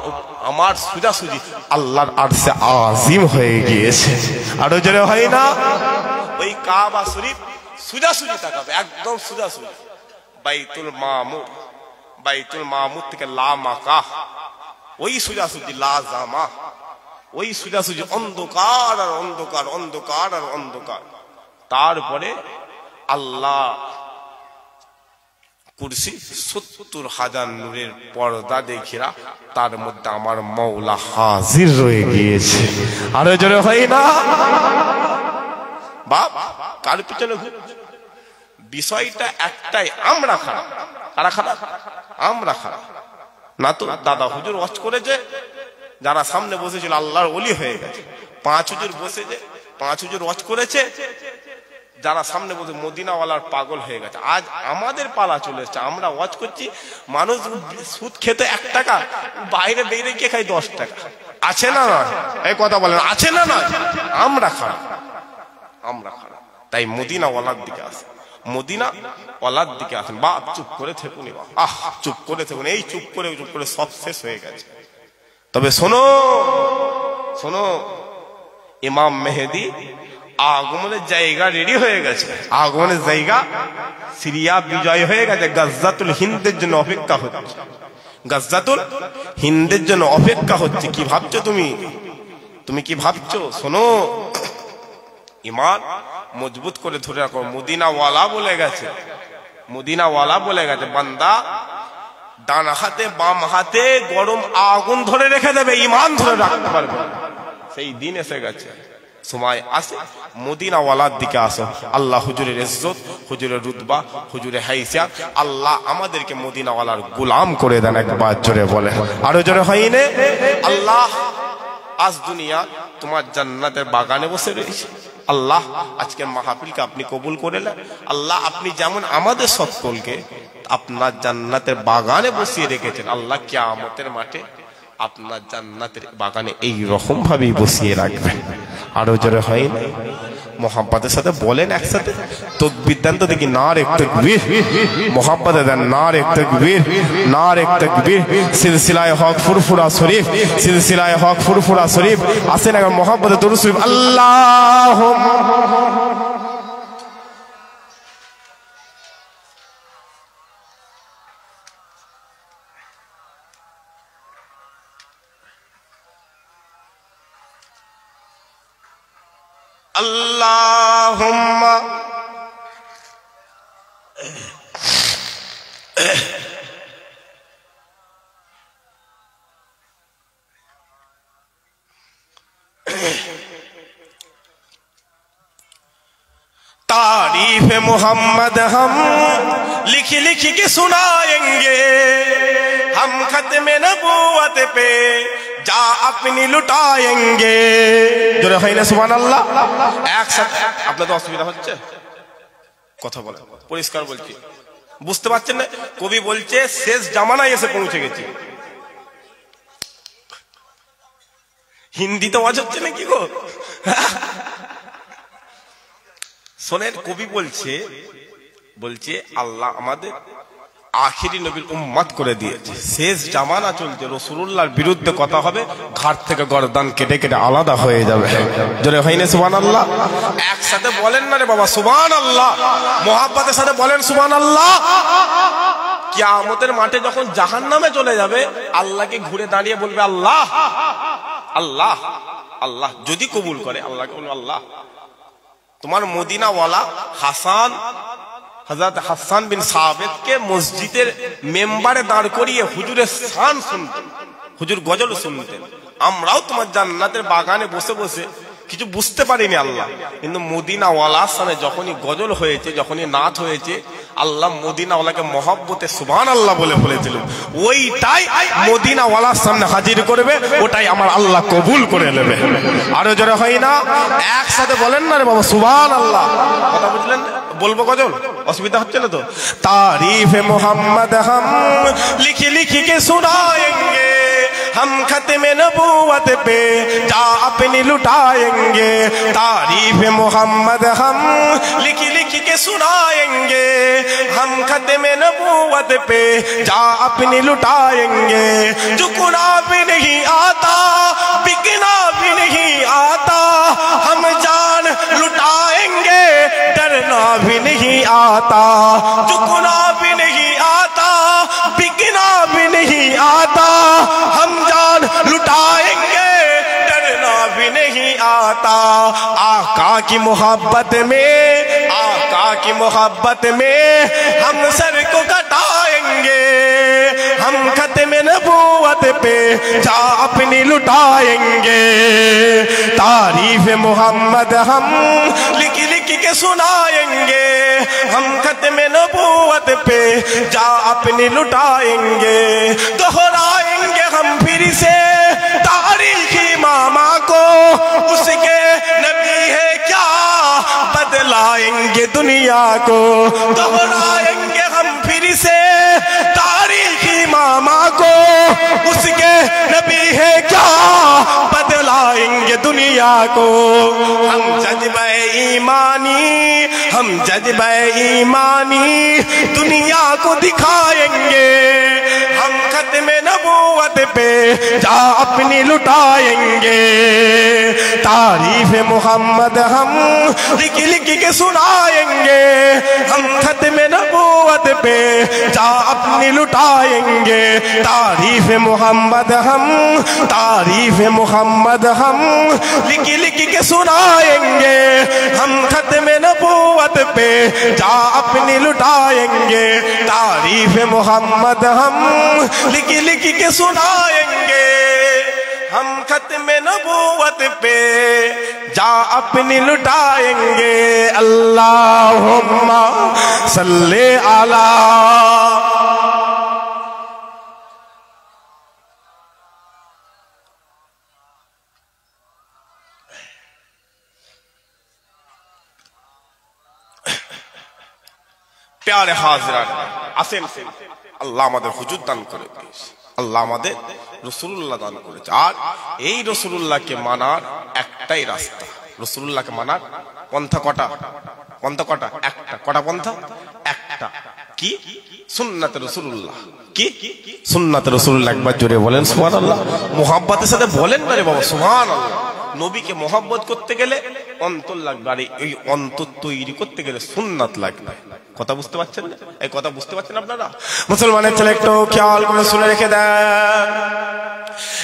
আমার সোজাসুজি আল্লাহর আরশে আজিম হয়ে গিয়েছে। আরো জোরে হয় না? ওই কাবা শরীফ সোজাসুজি তাকাবে, একদম সোজাসুজি। বাইতুল মামুর, বাইতুল মামুর থেকে লা মাকাহ, ওই সোজাসুজি লা জামা, ওই সোজাসুজি অন্ধকার আর অন্ধকার, অন্ধকার আর অন্ধকার। তারপরে আল্লাহ কুরসি 70,000 নূরের পর্দা দেখিরা, তার মধ্যে আমার মওলা হাজির রয়ে গিয়েছে। আরো জোরে হয় না? বাপ কার পিছনে ঘুরছে? বিষয়টা একটাই, আমরা খারাপ। কারা খারাপ? আমরা খারাপ না তো। দাদা হুজুর ওয়াজ করেছে, যারা সামনে বসেছিল আল্লাহর ওলি হয়ে গেছে। 5 হুজুর বসেছে, 5 হুজুর ওয়াজ করেছে, যারা সামনে বসে মদিনাওয়ালার পাগল হয়ে গেছে। আজ আমাদের পালা চলে এসেছে, আমরা ওয়াজ করছি। মানুষ সুদ খেতে 1 টাকা, বাইরে বেরিয়ে গিয়ে খাই 10 টাকা। আছে না না? এই কথা বলেন, আছে না না? আমরা খারাপ, আমরা খারাপ। তাই মদিনাওয়ালার দিকে আসেন, মদিনাওয়ালার দিকে আসেন। বা চুপ করে থেকুন, আহ চুপ করে থেকুন। এই চুপ করে চুপ করে সব শেষ হয়ে গেছে। তবে শোনো শোনো, ইমাম মেহেদী আগমনের জায়গা রেডি হয়ে গেছে, আগমনের জায়গা সিরিয়া বিজয় হয়ে গেছে। গাজ্জাতুল হিন্দের জন্য অপেক্ষা হচ্ছে, গাজ্জাতুল হিন্দের জন্য অপেক্ষা হচ্ছে। কি ভাবছো তুমি? তুমি কি ভাবছো? শোনো, ঈমান মজবুত করে ধরে রাখো। মদিনাওয়ালা বলে গেছে, মদিনাওয়ালা বলে গেছে, বান্দা ডান হাতে বাম হাতে গরম আগুন ধরে রেখে দেবে, ঈমান ধরে রাখতে পারবে। সেই দিন এসে গেছে, সময় আসে, মদিনাওয়ালার দিকে আসো। আল্লাহ হুজুরের ইজ্জত, হুজুরের রুতবা, হুজুরের হাইসিয়াত, আল্লাহ আমাদেরকে মদিনাওয়ালার গোলাম করে দেন। একবার জোরে বলে, আরো জোরে হয়নি? আল্লাহ আজ দুনিয়া তোমার জান্নাতের বাগানে বসে রয়েছে। আল্লাহ আজকের মাহফিলকে আপনি কবুল করে নেন। আল্লাহ আপনি যেমন আমাদের সকলকে আপনার জান্নাতের বাগানে বসিয়ে রেখেছেন, আল্লাহ কিয়ামতের মাঠে আপনার জান্নাতের বাগানে এই রকম ভাবেই বসিয়ে রাখবেন। আরো জোরে হয় না? মোহাম্মদের সাথে বলেন একসাথে, তাকবীর দেন তো দেখি। নারে তাকবীর, মোহাম্মদে দেন নারে তাকবীর, নারে তাকবীর। সিলসিলায়ে হক ফুরফুরা শরীফ, সিলসিলায়ে হক ফুরফুরা শরীফ। আসেন আগে মোহাম্মদে দরুদ শরীফ। আল্লাহুম্মা আল্লাহুম্মা तारीफ मोहम्मद हम लिख लिख के सुनाएंगे, हम खत्म नबूवत पे যা আপনি লুটায়েঙ্গে। জোরে হয় না সুবহানাল্লাহ? একসাথে আপনাদের অসুবিধা হচ্ছে? কথা বলে পরিষ্কার বলছি, বুঝতে পারছেন না? কবি বলছে শেষ জামানায় এসে পৌঁছে গেছে। হিন্দিতে ওয়াজ হচ্ছে নাকি গো? শোনেন, কবি বলছে আল্লাহ আমাদের আখিরি নবীর উম্মত করে দিয়েছে। শেষ জামানা চলছে, রাসূলুল্লাহর বিরুদ্ধে কথা হবে, ঘাট থেকে গর্দান কেটে কেটে আলাদা হয়ে যাবে। জোরে হয় না সুবহানাল্লাহ? একসাথে বলেন না রে বাবা সুবহানাল্লাহ, মোহাব্বতের সাথে বলেন সুবহানাল্লাহ। কিয়ামতের মাঠে যখন জাহান্নামে চলে যাবে, আল্লাহকে ঘুরে দাঁড়িয়ে বলবে আল্লাহ আল্লাহ আল্লাহ, যদি কবুল করে আল্লাহকে বলবে আল্লাহ তোমার মদিনাওয়ালা হযরত হাসান বিন সাবিতকে মসজিদের মেম্বারে দাঁড় করিয়ে হুজুরের শান শুনতেন, হুজুর গজল শুনতেন। আমরাও তোমার জান্নাতের বাগানে বসে বসে কিছু বুঝতে পারিনি আল্লাহ, কিন্তু মদিনাওয়ালার সামনে যখনই গজল হয়েছে, যখনই নাচ হয়েছে, আল্লাহ মদিনাওয়ালাকে মহব্বতে সুবহানাল্লাহ বলে বলেছিলেন, ওইটাই মদিনাওয়ালার সামনে হাজির করবে, ওটাই আমার আল্লাহ কবুল করে নেবে। আরো জোরে হয় না? একসাথে বলেন না রে বাবা সুবহানাল্লাহ। কথা বুঝলেন? বলবো গজল, অসুবিধা হচ্ছে না তো? তারিফে মোহাম্মদ হাম লিখি লিখি কে সুনায়েঙ্গে, हम खत्म नबूवत पे जा अपनी लुटाएंगे। तारीफ मोहम्मद हम लिख लिख के सुनाएंगे, हम खत्म नबूवत पे जा अपनी लुटाएंगे। झुकना भी नहीं आता, बिकना भी नहीं आता, हम जान लुटाएंगे, डरना भी नहीं आता। झुकना भी नहीं आता, बिकना भी नहीं आता, हम जान लुटाएंगे, डरना भी नहीं आता। आका की मोहब्बत में, आका की मोहब्बत में हम सर को कटाएंगे, हम खत्म नबूवत पे जा अपनी लुटाएंगे। तारीफ मोहम्मद हम लिख लिख के सुनाएंगे, हम खत्म नबूवत पे जा अपनी लुटाएंगे। दोहराएंगे हम फिर से तारीखी मामा को, उसके नबी है क्या बदलाएंगे दुनिया को। दोहराएंगे हम फिर से तारीखी मामा को, उसके नबी है क्या बदलाएंगे दुनिया को। हम जज्बे ईमानी, हम जज्बे ईमानी दुनिया को दिखाएंगे, हम खत्म नबूवत पे जा अपनी लुटाएंगे। तारीफ मोहम्मद हम लिख लिख के सुनाएंगे, हम खत्म नबूवत पे जा अपनी लुटाएंगे। तारीफ मोहम्मद हम, तारीफ मोहम्मद हम लिख लिख के सुनाएंगे, हम खत्म नबूवत पे जा अपनी लुटाएंगे। तारीफ मोहम्मद हम लिख लिख के सुनाएंगे, हम खत्म नबूवत पे जा अपनी लुटाएंगे। अल्लाहुम्मा सल्ले अला। प्यारे हाजिरान, আসেন আল্লাহ আমাদের হুজুর দান করে দিয়েছে, আল্লাহ আমাদের রাসূলুল্লাহ দান করেছে। আর এই রাসূলুল্লাহকে মানার একটাই রাস্তা, রাসূলুল্লাহকে মানার পন্থা কটা? পন্থা কটা? একটা। কটা পন্থা? একটা। কি? সুন্নাত রাসূলুল্লাহ। কি? সুন্নাত রাসূলুল্লাহ। একবার জোরে বলেন সুবহানাল্লাহ। মুহাব্বতের সাথে বলেন না রে বাবা সুবহানাল্লাহ। নবীকে মহব্বত করতে গেলে অন্তর লাগবে, আর এই অন্তর তৈরি করতে গেলে সুন্নাত লাগবে। কথা বুঝতে পারছেন না? এই কথা বুঝতে পারছেন আপনারা? মুসলমানের ছেলে একটু খেয়াল করে শুনে রেখে দেন।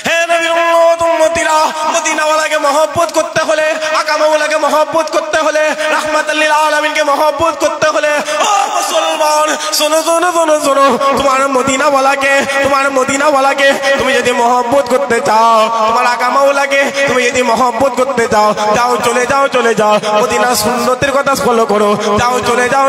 হে নবীর উম্মত উম্মতিরা, মদিনাওয়ালাকে মহব্বত করতে হলে, আকা মাওলাকে মহব্বত করতে হলে, রাহমাতাল লিল আলামিনকে মহব্বত করতে হলে, ও মুসলমান মুসলমান শোনো শোনো শোনো শোনো, তোমার মদিনাওয়ালাকে তুমি যদি মহব্বত করতে চাও, তোমার আকা মাওলাকে তুমি যদি মহব্বত করতে চাও, যাও চলে যাও মদিনা সুন্নতের কথা ফলো করো, যাও চলে যাও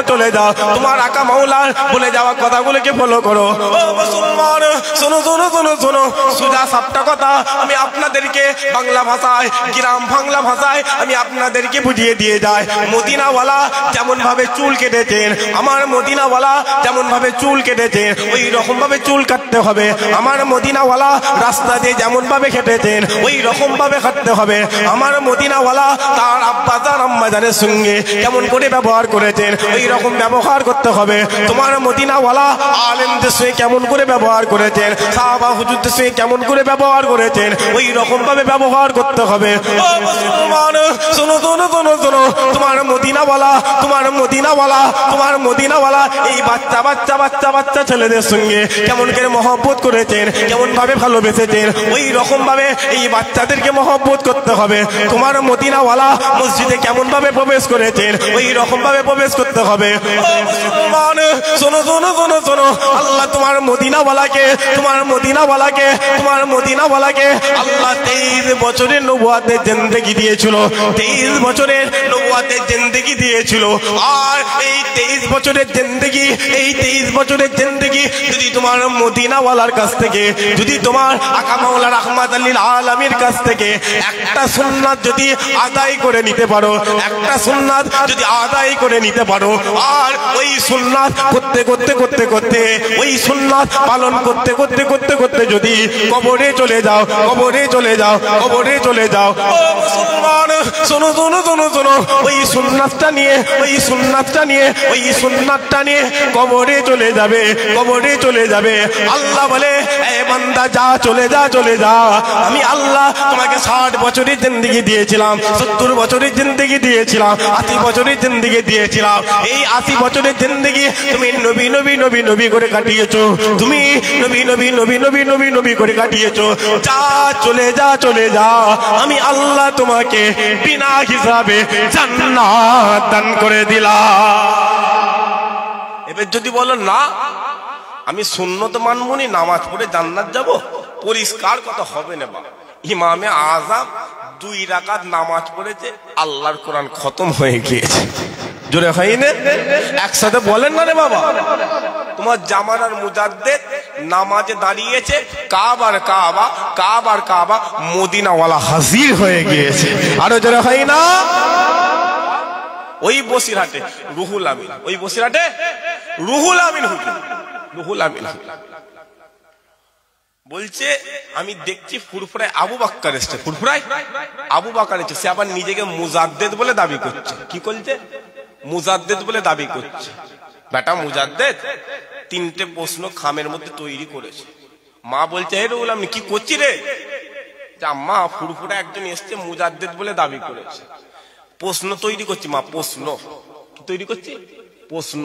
তোমার আকা মাওলার বলে যাওয়া কথাগুলোকে ফলো করো। ও মুসলমান শোনো শোনো শোনো শোনো, সুজা সাপটা কথা আমি আপনাদেরকে বাংলা ভাষায়, গ্রাম বাংলা ভাষায় আমি আপনাদেরকে বুঝিয়ে দিয়ে যাই। মদিনাওয়ালা যেমন ভাবে চুল কেটেছেন, আমার মদিনাওয়ালা যেমন ভাবে চুল কেটেছেন ওই রকম ভাবে চুল কাটতে হবে। আমার মদিনাওয়ালা রাস্তা দিয়ে যেমন ভাবে হেঁটেছেন ওই রকম ভাবে হাঁটতে হবে। আমার মদিনাওয়ালা তার আব্বা তার আম্মা জানের সঙ্গে কেমন করে ব্যবহার করেছেন ওই রকম ব্যবহার করতে হবে। তোমার মদিনাওয়ালা আলেমদের সঙ্গে কেমন করে ব্যবহার করেছেন, সাহাবা হুজুরদের সঙ্গে কেমন করে ব্যবহার করেছেন ওই রকম ভাবে ব্যবহার করতে হবে। ও মুসলমান শোনো শোনো শোনো শোনো, তোমার মদিনাওয়ালা এই বাচ্চা ছেলেদের সঙ্গে কেমন করে মহব্বত করেছেন, কেমন ভাবে ভালোবেসেছেন ওই রকম ভাবে এই বাচ্চাদেরকে মহব্বত করতে হবে। তোমার মদিনাওয়ালা মসজিদে কেমন ভাবে প্রবেশ করেছেন ওই রকম ভাবে প্রবেশ করতে হবে। ও মুসলমান শোনো শোনো শোনো শোনো, আল্লাহ তোমার মদিনাওয়ালাকে আল্লাহ 23 বছরের নবুয়তের জিন্দেগি দিয়েছিল, 23 বছরের নবুয়তের জিন্দেগি দিয়েছিল। আর এই 23 বছরের জিন্দেগি যদি তোমার মদিনাওয়ালার কাছ থেকে, যদি তোমার আকা মাওলা রাহমাত লিল আলামিন কাছ থেকে একটা সুন্নাত যদি আদায় করে নিতে পারো, আর ওই সুন্নাত করতে ওই সুন্নাত পালন করতে যদি কবরে চলে যাও, ও মুসলমান শোনো শোনো শোনো শোনো, ওই সুন্নাতটা নিয়ে কবরে চলে যাবে। আল্লাহ বলে এ বান্দা যা চলে যা, আমি আল্লাহ তোমাকে 60 বছরের জিন্দেগি দিয়েছিলাম, 70 বছরের জিন্দেগি দিয়েছিলাম, 80 বছরের জিন্দেগি দিয়েছিলাম। এই 80 বছরের জিন্দেগি তুমি নবী করে কাটিয়েছো, তুমি নবী করে কাটিয়েছো। যা চলে যা, আমি আল্লাহ তোমাকে বিনা হিসাবে জান্নাত দান করে দিলাম। এবার যদি বলো না আমি সুন্নত মানবনি, নামাজ পড়ে জান্নাত যাব, পরিষ্কার কথা হবে না। ইমামে আযম 2 রাকাত নামাজ পড়েছে, আল্লাহর কোরআন খতম হয়ে গিয়েছে। জোরে হয়নি? একসাথে বলেন না রে বাবা। তোমার জামানার মুজাদ্দেদ নামাজে দাঁড়িয়েছে, কাবা মদিনাওয়ালা হাজির হয়ে গিয়েছে। আরো জোরে হয় না? ওই বসিরহাটে রুহুল আমিন বলছে আমি দেখছি ফুরফুরায় আবু বকর এসেছে, সে আবার নিজেকে মুজাদ্দেদ বলে দাবি করছে। কি করছে? মুজাদ্দেদ বলে দাবি করছে। বেটা মুজাদ্দেদ 3টে প্রশ্ন খামের মধ্যে তৈরি করেছে। মা বলছে হে রুহুল আমিন কি করছি রে? আম্মা ফুরফুরা একজন এসছে মুজাদ্দেদ বলে দাবি করেছে, প্রশ্ন তৈরি করছি। মা প্রশ্ন তৈরি করছি, প্রশ্ন।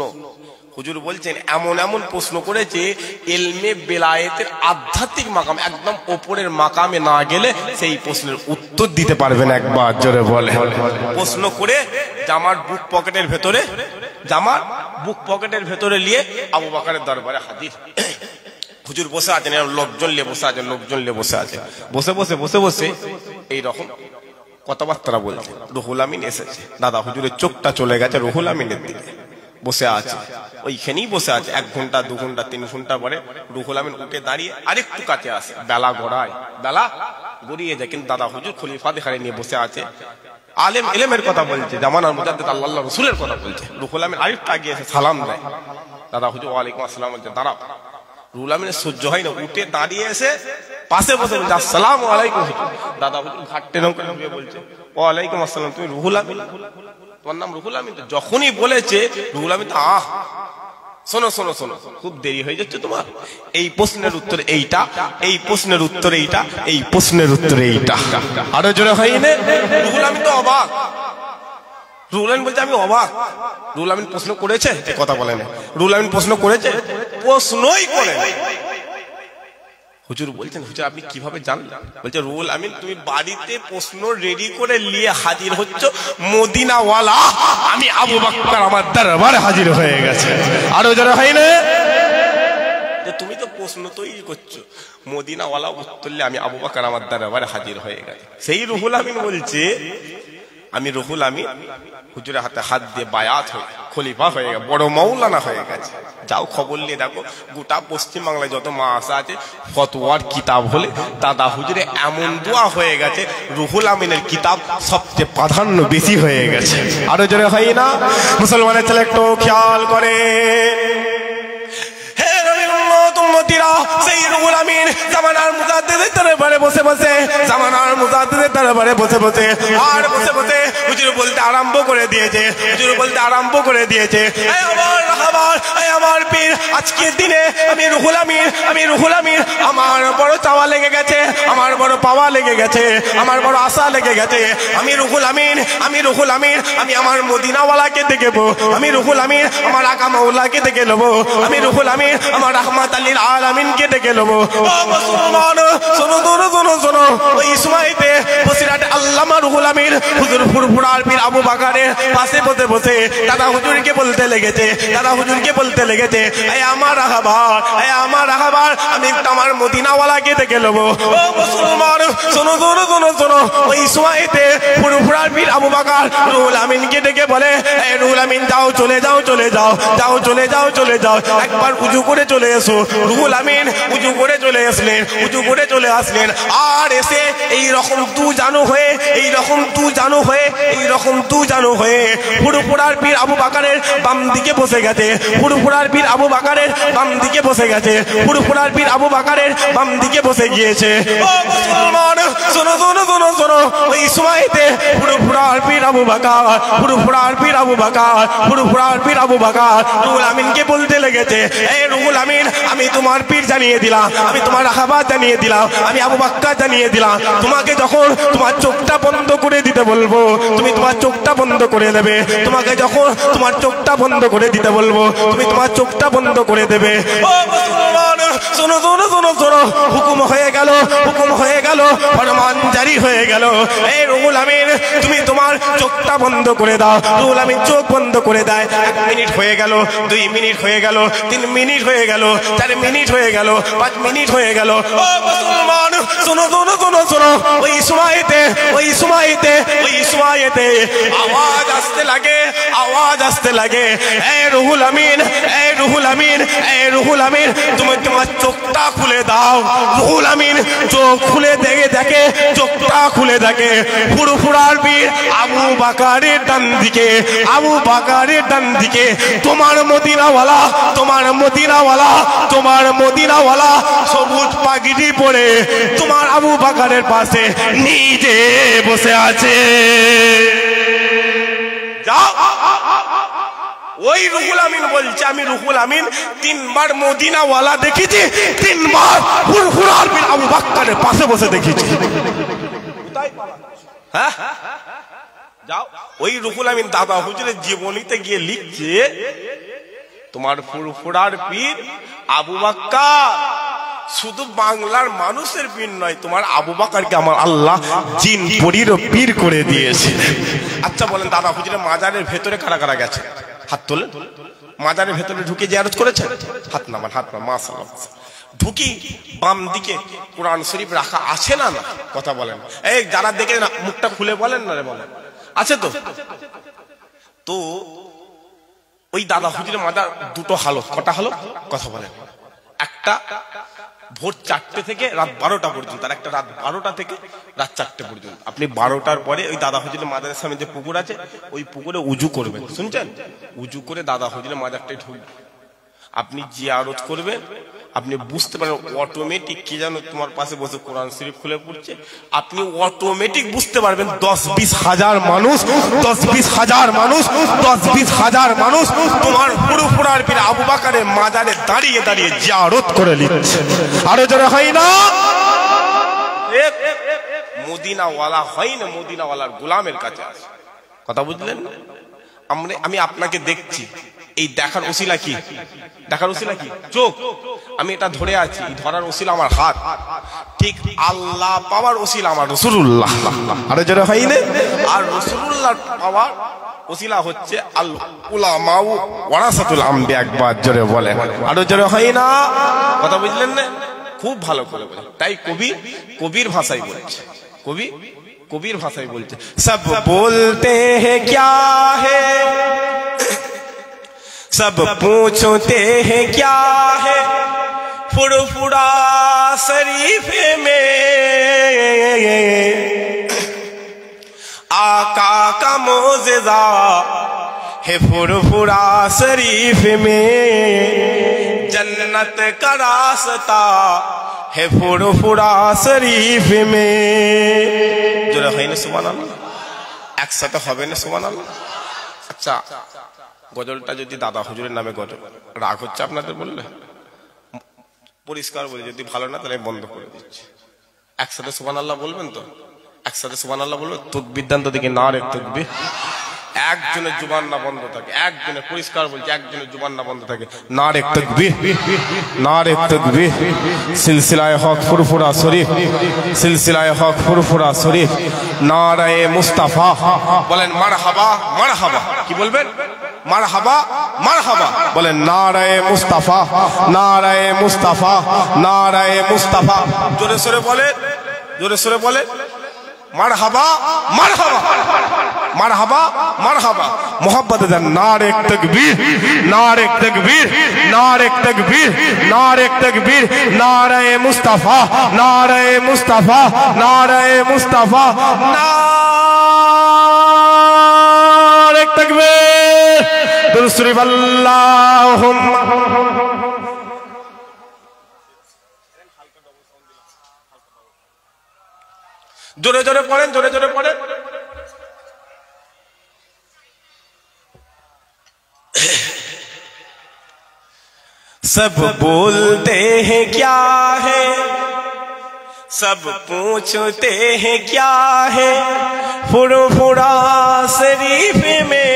হুজুর বলছেন এমন প্রশ্ন করেছে, ইলমে বেলায়েতের আধ্যাত্মিক মাকাম, একদম ওপরের মাকামে না গেলে সেই প্রশ্নের উত্তর দিতে পারবে না। একবার জোরে বলে। প্রশ্ন করে জামার বুক পকেটের ভেতরে নিয়ে আবু বকরের দরবারে হাজির। হুজুর বসে আছেন, লোকজন নিয়ে বসে আছে, বসে এই রকম কথাবার্তা বলছে। রুহুল আমিন এসেছে, দাদা হুজুরের চোখটা চলে গেছে রুহুল আমিনের দিকে। বসে আছে, ওইখানেই বসে আছে। 1 ঘন্টা 2 ঘন্টা 3 ঘন্টা পরে রুহুল আমিন উঠে দাঁড়িয়ে আরেকটু কাছে আসে। বেলা গড়িয়ে যায়, কিন্তু দাদা হুজুর খলিফা দেখারে নিয়ে বসে আছে। আলেম ইলমের কথা বলছে, জামানার মুজাদ্দিদ আল্লাহ রাসূলের কথা বলছে। রুহুল আমিন আরেকটু আগে এসে সালাম দেয়। দাদা হুজুর ওয়ালাইকুম আসসালাম বলছে। দাঁড়াও। রুহুল আমিনের সহ্য হয় না, উঠে দাঁড়িয়ে এসে পাশে বসে বলছে আসসালামু আলাইকুম। দাদা হুজুর ঘাটতে নৌকা বলছে ওয়ালাইকুম আসসালাম, তুমি রুহুল আমিন? তোমার নাম রুহুল আমিন? যখনই বলেছে রুহুল আমিন শোনো খুব দেরি হয়ে যাচ্ছে তোমার। এই প্রশ্নের উত্তর এইটা, এই প্রশ্নের উত্তর এইটা, এই প্রশ্নের উত্তর এইটা। আরো জোরে হয়নি? রুহুল আমিন তো অবাক। রুহুল আমিন বলছে আমি অবাক। রুহুল আমিন প্রশ্ন করেছে? কথা বলে না। রুহুল আমিন প্রশ্ন করেছে? প্রশ্নই করে। হুজুর বলছেন, হুজুর আপনি কিভাবে জানলেন? বলছে রুহুল আমিন তুমি বাড়িতে প্রশ্ন রেডি করে নিয়ে হাজির হচ্ছ, মদিনাওয়ালা আমি আবু বকর আমার দরবারে হাজির হয়ে গেছে। আরো যারা হয় না, তুমি তো প্রশ্ন তৈরি করছো, মদিনাওয়ালা উত্তরলে আমি আবু বকর আমার দরবারে হাজির হয়ে গেছে। সেই রুহুল আমিন বলছে আমি রুহুল আমিন হুজুরের হাতে হাত দিয়ে বায়াত হয়ে খলিফা হয়ে গেছে, বড় মৌলানা হয়ে গেছে। যাও খবর নিয়ে দেখো, গোটা পশ্চিমবাংলায় যত মাদ্রাসা আছে ফতোয়ার কিতাব হলে দাদা হুজুরে এমন দোয়া হয়ে গেছে, রুহুল আমিনের কিতাব সবচেয়ে প্রাধান্য বেশি হয়ে গেছে। আরো জোরে হয় না? মুসলমানের ছেলে একটু খেয়াল করে, সেই রুহুল আমিন জামানার মুজাদ্দিদের দরবারে বসে বসে, জামানার মুজাদ্দিদের দরবারে বসে বসে আর বসে বসে হুজুর বলতে আরম্ভ করে দিয়েছে, হুজুর বলতে আরম্ভ করে দিয়েছে, আমার রাহবার, আমার পীর, আজকের দিনে আমি রুহুল আমিন, আমি রুহুল আমিন, আমার বড় চাওয়া লেগে গেছে, আমার বড় পাওয়া লেগে গেছে, আমার বড় আশা লেগে গেছে। আমি রুহুল আমিন, আমি রুহুল আমিন, আমি আমার মদিনাওয়ালাকে দেখবো, আমি রুহুল আমিন আমার আকা মাওলাকে দেখে নেবো, আমি রুহুল আমিন আমার রাহমাত লিল আলামিনকে দেখে নেবো। ও মুসলমান শোনো শোনো শোনো শোনো, ওই সময়তে বসিরহাট আল্লামা রুহুল আমিন হুজুর ফুরফুরার পীর আবু বকরের পাশে বসে বসে দাদা হুজুরকে বলতে লেগেছে, দাদা হুজুরকে বলতে লেগেছে, এ আমার রাহবার, এ আমার রাহবার, আমি আমার মদিনাওয়ালাকে দেখে নেবো। ও মুসলমান শোনো শোনো শোনো শোনো, ওই সময়তে ফুরফুরার পীর আবু বকর রুহুল আমিনকে ডেকে বলে, এ রুহুল আমিন যাও, চলে যাও, চলে যাও, যাও চলে যাও, চলে যাও, একবার উজু করে চলে এসো। রুহুল আমিন উজু করে চলে আসলেন, উজু করে চলে আসলেন, আর এসে এই রকম তু জানো হয়ে, এই রকম তু জানো হয়ে, এই রকম তু জানো হয়ে ফুরফুরার পীর আবু বকরের বাম দিকে বসে গেছে, ফুরফুরার পীর আবু বকরের বাম দিকে বসে গেছে, ফুরফুরার পীর আবু বকরের বাম দিকে বসে গিয়েছে। ও মুসলমান শোনো শোনো শোনো শোনো, ওই সময়তে ফুরফুরার পীর আবু বকর, ফুরফুরার পীর আবু বকর, ফুরফুরার পীর আবু বকর রুহুল আমিনকে বলতে লেগেছে, এই রুহুল আমিন আমি তোমার পীর জানিয়ে দিলাম, আমি তোমার রাহবার জানিয়ে দিলাম, আমি আবু বকর জানিয়ে দিলাম, তোমাকে যখন তোমার চোখটা বন্ধ করে দিতে বলবো তুমি তোমার চোখটা বন্ধ করে দেবে, তোমাকে যখন তোমার চোখটা বন্ধ করে দিতে বলবো তুমি তোমার চোখটা বন্ধ করে দেবে। ও মুসলমান শোনো শোনো শোনো শোনো, হুকুম হয়ে গেল, হুকুম হয়ে গেল, ফরমান জারি হয়ে গেল, এই রুহুল আমিন তুমি তোমার চোখটা বন্ধ করে দাও। রুহুল আমিন চোখ বন্ধ করে দেয়। 1 মিনিট হয়ে গেল, 2 মিনিট হয়ে গেল, 3 মিনিট হয়ে গেল, 4 মিনিট হয়ে গেল, 5 মিনিট হয়ে গেল। ও মুসলমান শোনো শোনো শোনো শোনো, ওই সময়তে, ওই সময়তে, ওই সময়তে আওয়াজ আসতে লাগে, আওয়াজ আসতে লাগে, এই রুহুল আমিন, এই রুহুল আমিন, এই রুহুল আমিন তুমি তোমার চোখটা খুলে দাও। রুহুল আমিন চোখ খুলে দেখে, দেখে চোখটা খুলে দেখে ফুরফুরার পীর আবু বকরের ডান দিকে, আবু বকরের ডান দিকে তোমার মদিনাওয়ালা, তোমার মদিনাওয়ালা, তোমার মদিনাওয়ালা সবুজ পাগড়ি পরে তোমার আবু বকরের পাশে নিজে বসে আছে। যাও, ওই রুহুল আমিন বলছে আমি রুহুল আমিন 3 বার মদিনাওয়ালা দেখেছি, 3 বার ফুরফুরার পীর আবু বকরের পাশে বসে দেখেছি। হ্যাঁ যাও, ওই রুহুল আমিন দাদা হুজুরের জীবনীতে গিয়ে লিখছে তোমার ফুরফুরার পীর আবু বকর শুধু বাংলার মানুষের পীর নয়, তোমার আবু বকরকে আমার আল্লাহ জিন পরীরও পীর করে দিয়েছে। আচ্ছা বলেন দাদা হুজুরের মাজারের ভেতরে কারা কারা গেছে? হাত তোলেন। মাজারের ভেতরে ঢুকে জিয়ারত করেছেন? হাত নামান, হাত নামান। মাশাআল্লাহ। ঢুকি বাম দিকে কোরআন শরীফ রাখা আছে না? না কথা বলেন, এই যারা দেখে না মুখটা খুলে বলেন না রে, বলেন আছে তো? তো ওই দাদা হুজুরের মাজার 2টো হালত, কটা হালত কথা বলেন? একটা ভোর 4টে থেকে রাত 12টা পর্যন্ত, আর একটা রাত 12টা থেকে রাত 4টে পর্যন্ত। আপনি 12টার পরে ওই দাদা হুজুরের মাজারের সামনে যে পুকুর আছে ওই পুকুরে উজু করবেন, শুনছেন? উজু করে দাদা হুজুরের মাজারটাই ঢুকবেন, আপনি জিয়ারত করবেন। আপনি বুঝতে পারেন অটোমেটিক কে যেন তোমার পাশে বসে কোরআন শরীফ খুলে পড়ছে, আপনি অটোমেটিক বুঝতে পারবেন 10-20 হাজার মানুষ, 10-20 হাজার মানুষ, 10-20 হাজার মানুষ তোমার ফুরফুরার পীর আবু বকরের মাজারে দাঁড়িয়ে দাঁড়িয়ে জিয়ারত করে নিচ্ছে। আরো জোরে হয় না? মদিনাওয়ালা হয় না, মদিনাওয়ালার গোলামের কাছে আসে। কথা বুঝলেন? আমি আপনাকে দেখছি, এই দেখার উসিলা কি? দেখার উসিলা কি? চোখ। আমি এটা ধরে আছি, ধরার ওসিলা আমার হাত, ঠিক আল্লাহ পাওয়ার ওসিলা আমার রাসূলুল্লাহ। আরে জোরে হয়নি? আর রাসূলুল্লাহ পাওয়ার ওসিলা হচ্ছে আল উলামা ওয়ারাসাতুল আম্বিয়া। একবার জোরে বলেন, আরো জোরে হয় না? কথা বুঝলেন না? খুব ভালো করে বলেন। তাই কবির ভাষায় বলছে, কবির ভাষায় বলছে, সব বলতে हैं क्या है, सब पूछते हैं क्या है, फुरफुरा शरीफ में आका का मोज़िज़ा है, फुरफुरा शरीफ में जन्नत का रास्ता है, फुरफुरा शरीफ में। জোরে হয় না সুবহানাল্লাহ? একসাথে হবে না সুবহানাল্লাহ? আচ্ছা, গজলটা যদি দাদা হুজুরের নামে গজল, রাগ হচ্ছে আপনাদের বললে? পরিষ্কার বলি, যদি ভালো না তাহলে বন্ধ করে দিচ্ছি। একসাথে সুবহানাল্লাহ বলবেন তো? একসাথে সুবহানাল্লাহ বলবেন? তাকবীর দেন তো দেখি, নারে তাকবীর। একজনের জুবান না বন্ধ থাকে, একজনের, পরিষ্কার বলছে, একজনের জুবান না বন্ধ থাকে, নারে তাকবীর, নারে তাকবীর। সিলসিলায়ে হক ফুরফুরা শরীফ, সিলসিলায়ে হক ফুরফুরা শরীফ, নারায়ে মুস্তাফা। বলেন মারহাবা, মারহাবা। কি বলবেন? মারহাবা, মারহাবা। বলেন নারায়ে মুস্তাফা, নারায়ে মুস্তাফা, নারায়ে মুস্তাফা। জোরে সোরে বলেন, জোরে সোরে বলেন, মারহাবা, মারহাবা, মারহাবা, মারহাবা। মোহাম্মদ দেন, নারে তাকবীর, নারে তাকবীর, নারে তাকবীর, নারে তাকবীর, নারায়ে মুস্তাফা, নারায়ে মুস্তাফা, নারায়ে মুস্তাফা, নারে তাকবীর। দুরূদ শরীফ আল্লাহুম্মা। জোরে জোরে পড়েন, জোরে জোরে পড়েন। सब बोलते हैं क्या है, सब पूछते हैं क्या है, फुरफुरा शरीफ में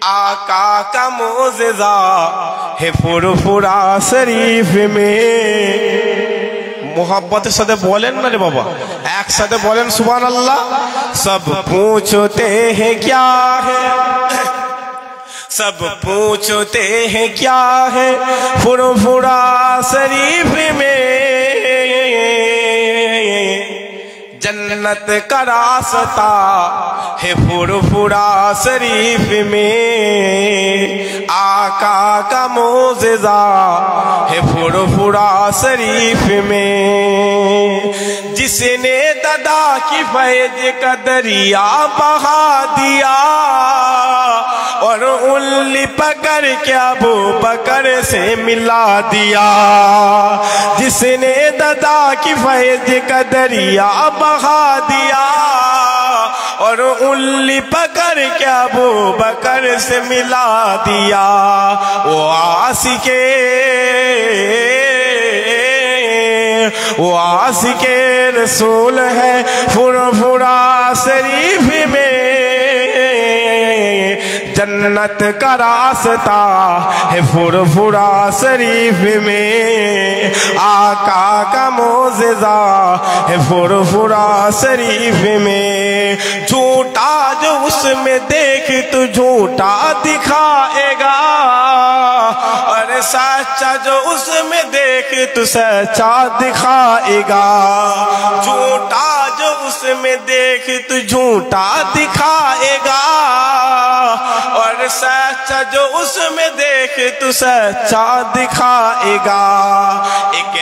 आका का मोज़िज़ा है, फुरफुरा शरीफ में। मोहब्बत साथे बोलें ना रे बाबा, एक साथे बोलें सुभान अल्लाह। सब पूछते हैं क्या है, सब पूछते हैं क्या है, फुरफुरा शरीफ में जन्नत का रास्ता है, फुरफुरा शरीफ में आका का मोज़िज़ा है, फुरफुरा शरीफ में। जिसने दादा की फैज़ का दरिया बहा दिया और उंगली पकड़ के अबू बकर से मिला दिया, जिसने दादा की फैज़ का दरिया बहा दिया और उंगली पकड़ के अबू बकर से मिला दिया, वो आशिके रसूल है, फुरफुरा शरीफ में जन्नत का रास्ता है, फुरफुरा शरीफ में आका का मोज़िज़ा है, फुरफुरा शरीफ में। झूठा जो उसमें देख तो झूठा दिखाएगा, और सच्चा जो उसमें देख तो सच्चा दिखाएगा। झूठा जो उसमें देख तो झूठा दिखाएगा, और सच्चा जो उसमें देख तो सच्चा दिखाएगा। एक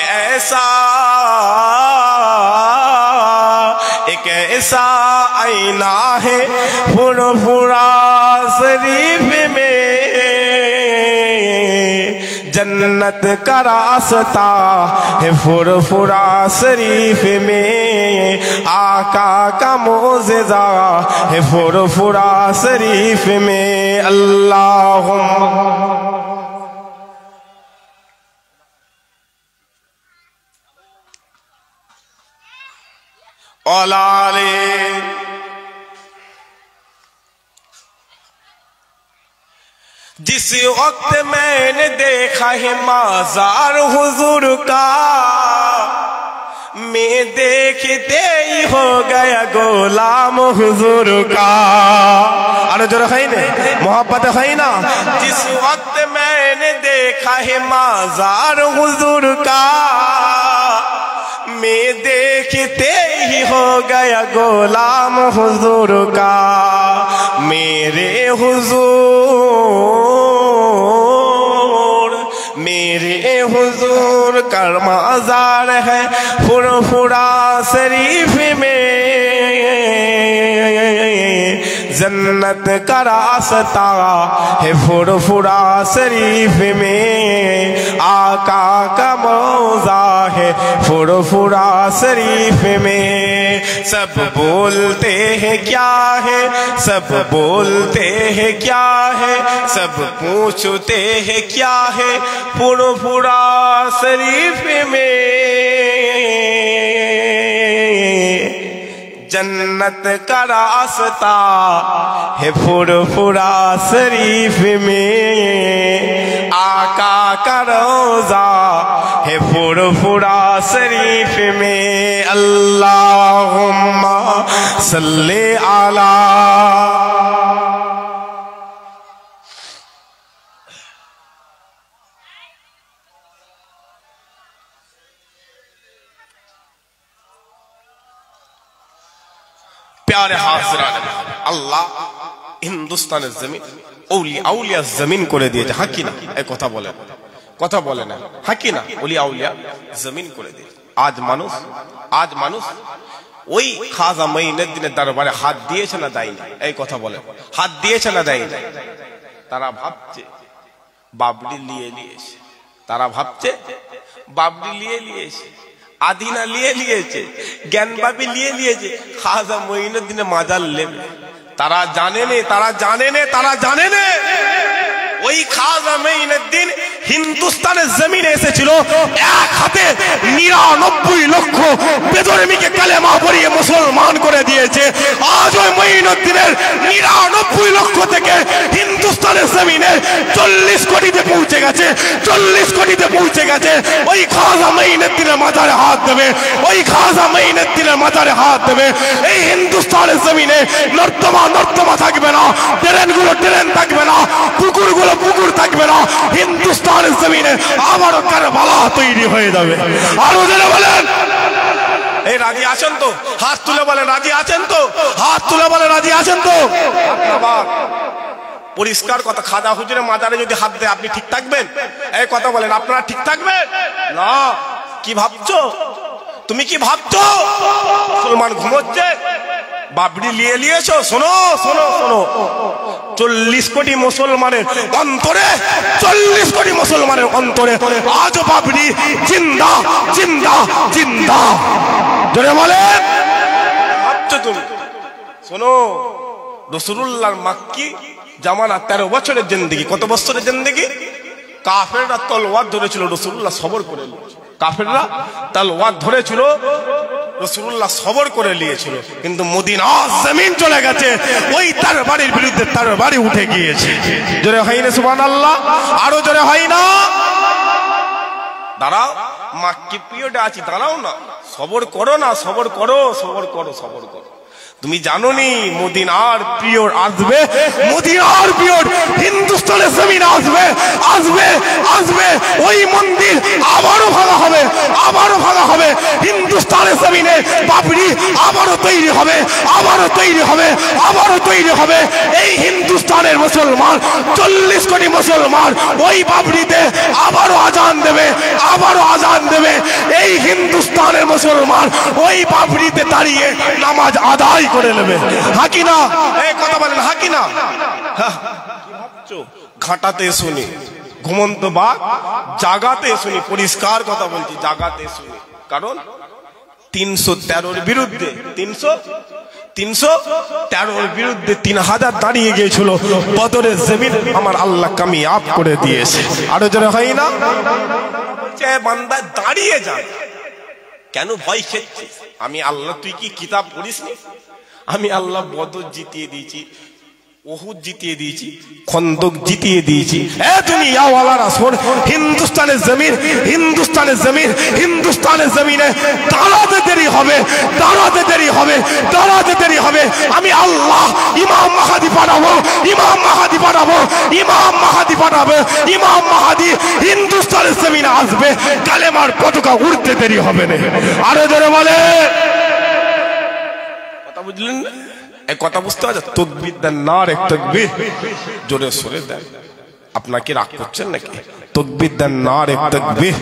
ऐसा आईना है फुरफुरा शरीफ में, जन्नत का रास्ता है, फुरफुरा शरीफ में आका का मोज़िज़ा है, फुरफुरा शरीफ में। अल्लाहुम्मा औलाले। जिस वक्त मैंने देखा है माजार हुजूर का, मैं देखते ही हो गया गुलाम हुजूर का। अरे जो है ना मोहब्बत है ना। जिस वक्त मैंने देखा है माजार हुजूर का, मैं देखते ही हो गया गुलाम हुजूर का। मेरे हुजूर का मज़ार है फुरफुरा शरीफ में, जन्नत का रास्ता है फुरफुरा शरीफ में, आका का मौज़ा है फुरफुरा शरीफ में। सब बोलते हैं क्या है, सब बोलते हैं क्या है, सब पूछते हैं क्या है फुरफुरा शरीफ में, जन्नत का रास्ता है फुरफुरा शरीफ में, आका का रोज़ा है फुरफुरा शरीफ में। अल्लाहुम्मा सल्ले अला। प्यारे हाज़िरान, अल्लाह हिंदुस्तान जमीन औलिया औलिया जमीन করে দিয়েছে। হ্যাঁ কি না? এই কথা বলে না, হ্যাঁ কি না? औलिया औलिया जमीन করে দিয়েছে। আজ মানুষ ওই খাজা মঈনুদ্দিনের দরবারে হাত দিয়েছে না দেয়নি? এই কথা বলে, হাত দিয়েছে না দেয়নি? তারা ভাবছে বাবরি নিয়েছে, তারা ভাবছে বাবরি নিয়েছে, আদিনা নিয়েছে, জ্ঞানবাপী নিয়েছে, খাজা মঈনুদ্দিনের মাজার নেবে। তারা জানে না ওই খাজা মঈনুদ্দিন হিন্দুস্তানের জমিনে এসেছিল, এক হাতে 99 লক্ষ বেদরমিকে কালেমা পড়িয়ে মুসলমান করে দিয়েছে। আজ ওই মঈনুদ্দিনের 99 লক্ষ থেকে হিন্দুস্তানের জমিনে 40 কোটিতে পৌঁছে গেছে, 40 কোটিতে পৌঁছে গেছে। ওই খাজা মঈনুদ্দিনের মাজারে হাত দেবে, ওই খাজা মঈনুদ্দিনের মাজারে হাত দেবে। এই হিন্দুস্তানের জমিনে নর্দমা থাকবে না, ট্রেনগুলো ট্রেন থাকবে না, পুকুরগুলো পুকুর থাকবে না। হিন্দুস্তানের জমিনে আবারও কারবালা তৈরি হয়ে যাবে। আরো যারা বলেন এই রাজি আছেন তো? হাত তুলে বলেন রাজি আছেন তো? হাত তুলে বলেন রাজি আছেন তো? পরিষ্কার কথা, খাজা হুজুরের মাজারে যদি হাত দেয় আপনি ঠিক থাকবেন? এই কথা বলেন, আপনারা ঠিক থাকবেন না? কি ভাবছো তুমি? কি ভাবছো মুসলমান ঘুমোচ্ছে? বাবরি নিয়েছো? শোনো 40 কোটি মুসলমানের অন্তরে, 40 কোটি মুসলমানের অন্তরে আজও বাবরি জিন্দা জিন্দা জিন্দা। জোরে বলেন ভাবছো তুমি? শোনো, রাসূলুল্লাহর মক্কি জামানা 13 বছরের জিন্দেগি। কত বছরের জিন্দেগি? কাফেররা তলোয়ার ধরেছিল, রাসূলুল্লাহ সবর করে নিয়েছিল। কাফেররা তলোয়ার ধরেছিল, রাসূলুল্লাহ সবর করে নিয়েছিল। কিন্তু মদিনার জমিন চলে গেছে, ওই তরবারির বিরুদ্ধে তরবারি উঠে গিয়েছে। জোরে হয় না সুবহানাল্লাহ? আরো জোরে হয় না? দাঁড়াও, মাক্কি পিরিয়ডে আছি, দাঁড়াও না, সবর করো না, সবর করো। তুমি জানো নি মদিনার পিরিয়ড আসবে, মদিনার পিরিয়ড হিন্দুস্তানের জমিনে আসবে। ওই মন্দির আবারও ভাঙা হবে, হিন্দুস্তানের জমিনে বাবরি আবারও তৈরি হবে। এই হিন্দুস্তানের মুসলমান 40 কোটি মুসলমান ওই বাবরিতে আবারও আজান দেবে। এই হিন্দুস্তানের মুসলমান ওই বাবরিতে দাঁড়িয়ে নামাজ আদায় করে নেবে। হাকি না? এই কথা বলেন হাকি না? ঘাটাতে শুনি, ঘুমন্ত বাঘ জাগাতে শুনি। পরিষ্কার কথা বলছি, জাগাতে শুনি। কারণ 313 বিরুদ্ধে 313 বিরুদ্ধে 3000 দাঁড়িয়ে গিয়েছিল। বদরের জমিন আমার আল্লাহ কামিয়াব করে দিয়েছে। আরো জোরে হয় না? বান্দা দাঁড়িয়ে যান, কেন ভয় খেয়েছিস? আমি আল্লাহ, তুই কি কিতাব পড়িসনি? আমি আল্লাহ বদর জিতিয়ে দিয়েছি, ওহুদ জিতিয়ে দিয়েছি, খন্দক জিতিয়ে দিয়েছি। এ দুনিয়াওয়ালারা শোন, হিন্দুস্তানের জমিন, হিন্দুস্তানের জমিন, হিন্দুস্তানের জমিনে দাঁড়াতে দেরি হবে, দাঁড়াতে দেরি হবে, দাঁড়াতে দেরি হবে। আমি আল্লাহ ইমাম মাহাদি পাঠাবো, ইমাম মাহাদি পাঠাবো, ইমাম মাহাদি পাঠাবো, ইমাম মাহাদি হিন্দুস্তানের জমিনে আসবে, কালেমার পতাকা উড়তে দেরি হবে না। আরো জোরে বলে, কথা বুঝলেন না? এই কথা বুঝতে পারছেন? তাকবীর দেন, নারে তাকবীর, জোরে সরে দেন। আপনাকে রাগ করছেন নাকি? তাকবীর দেন, নারে তাকবীর।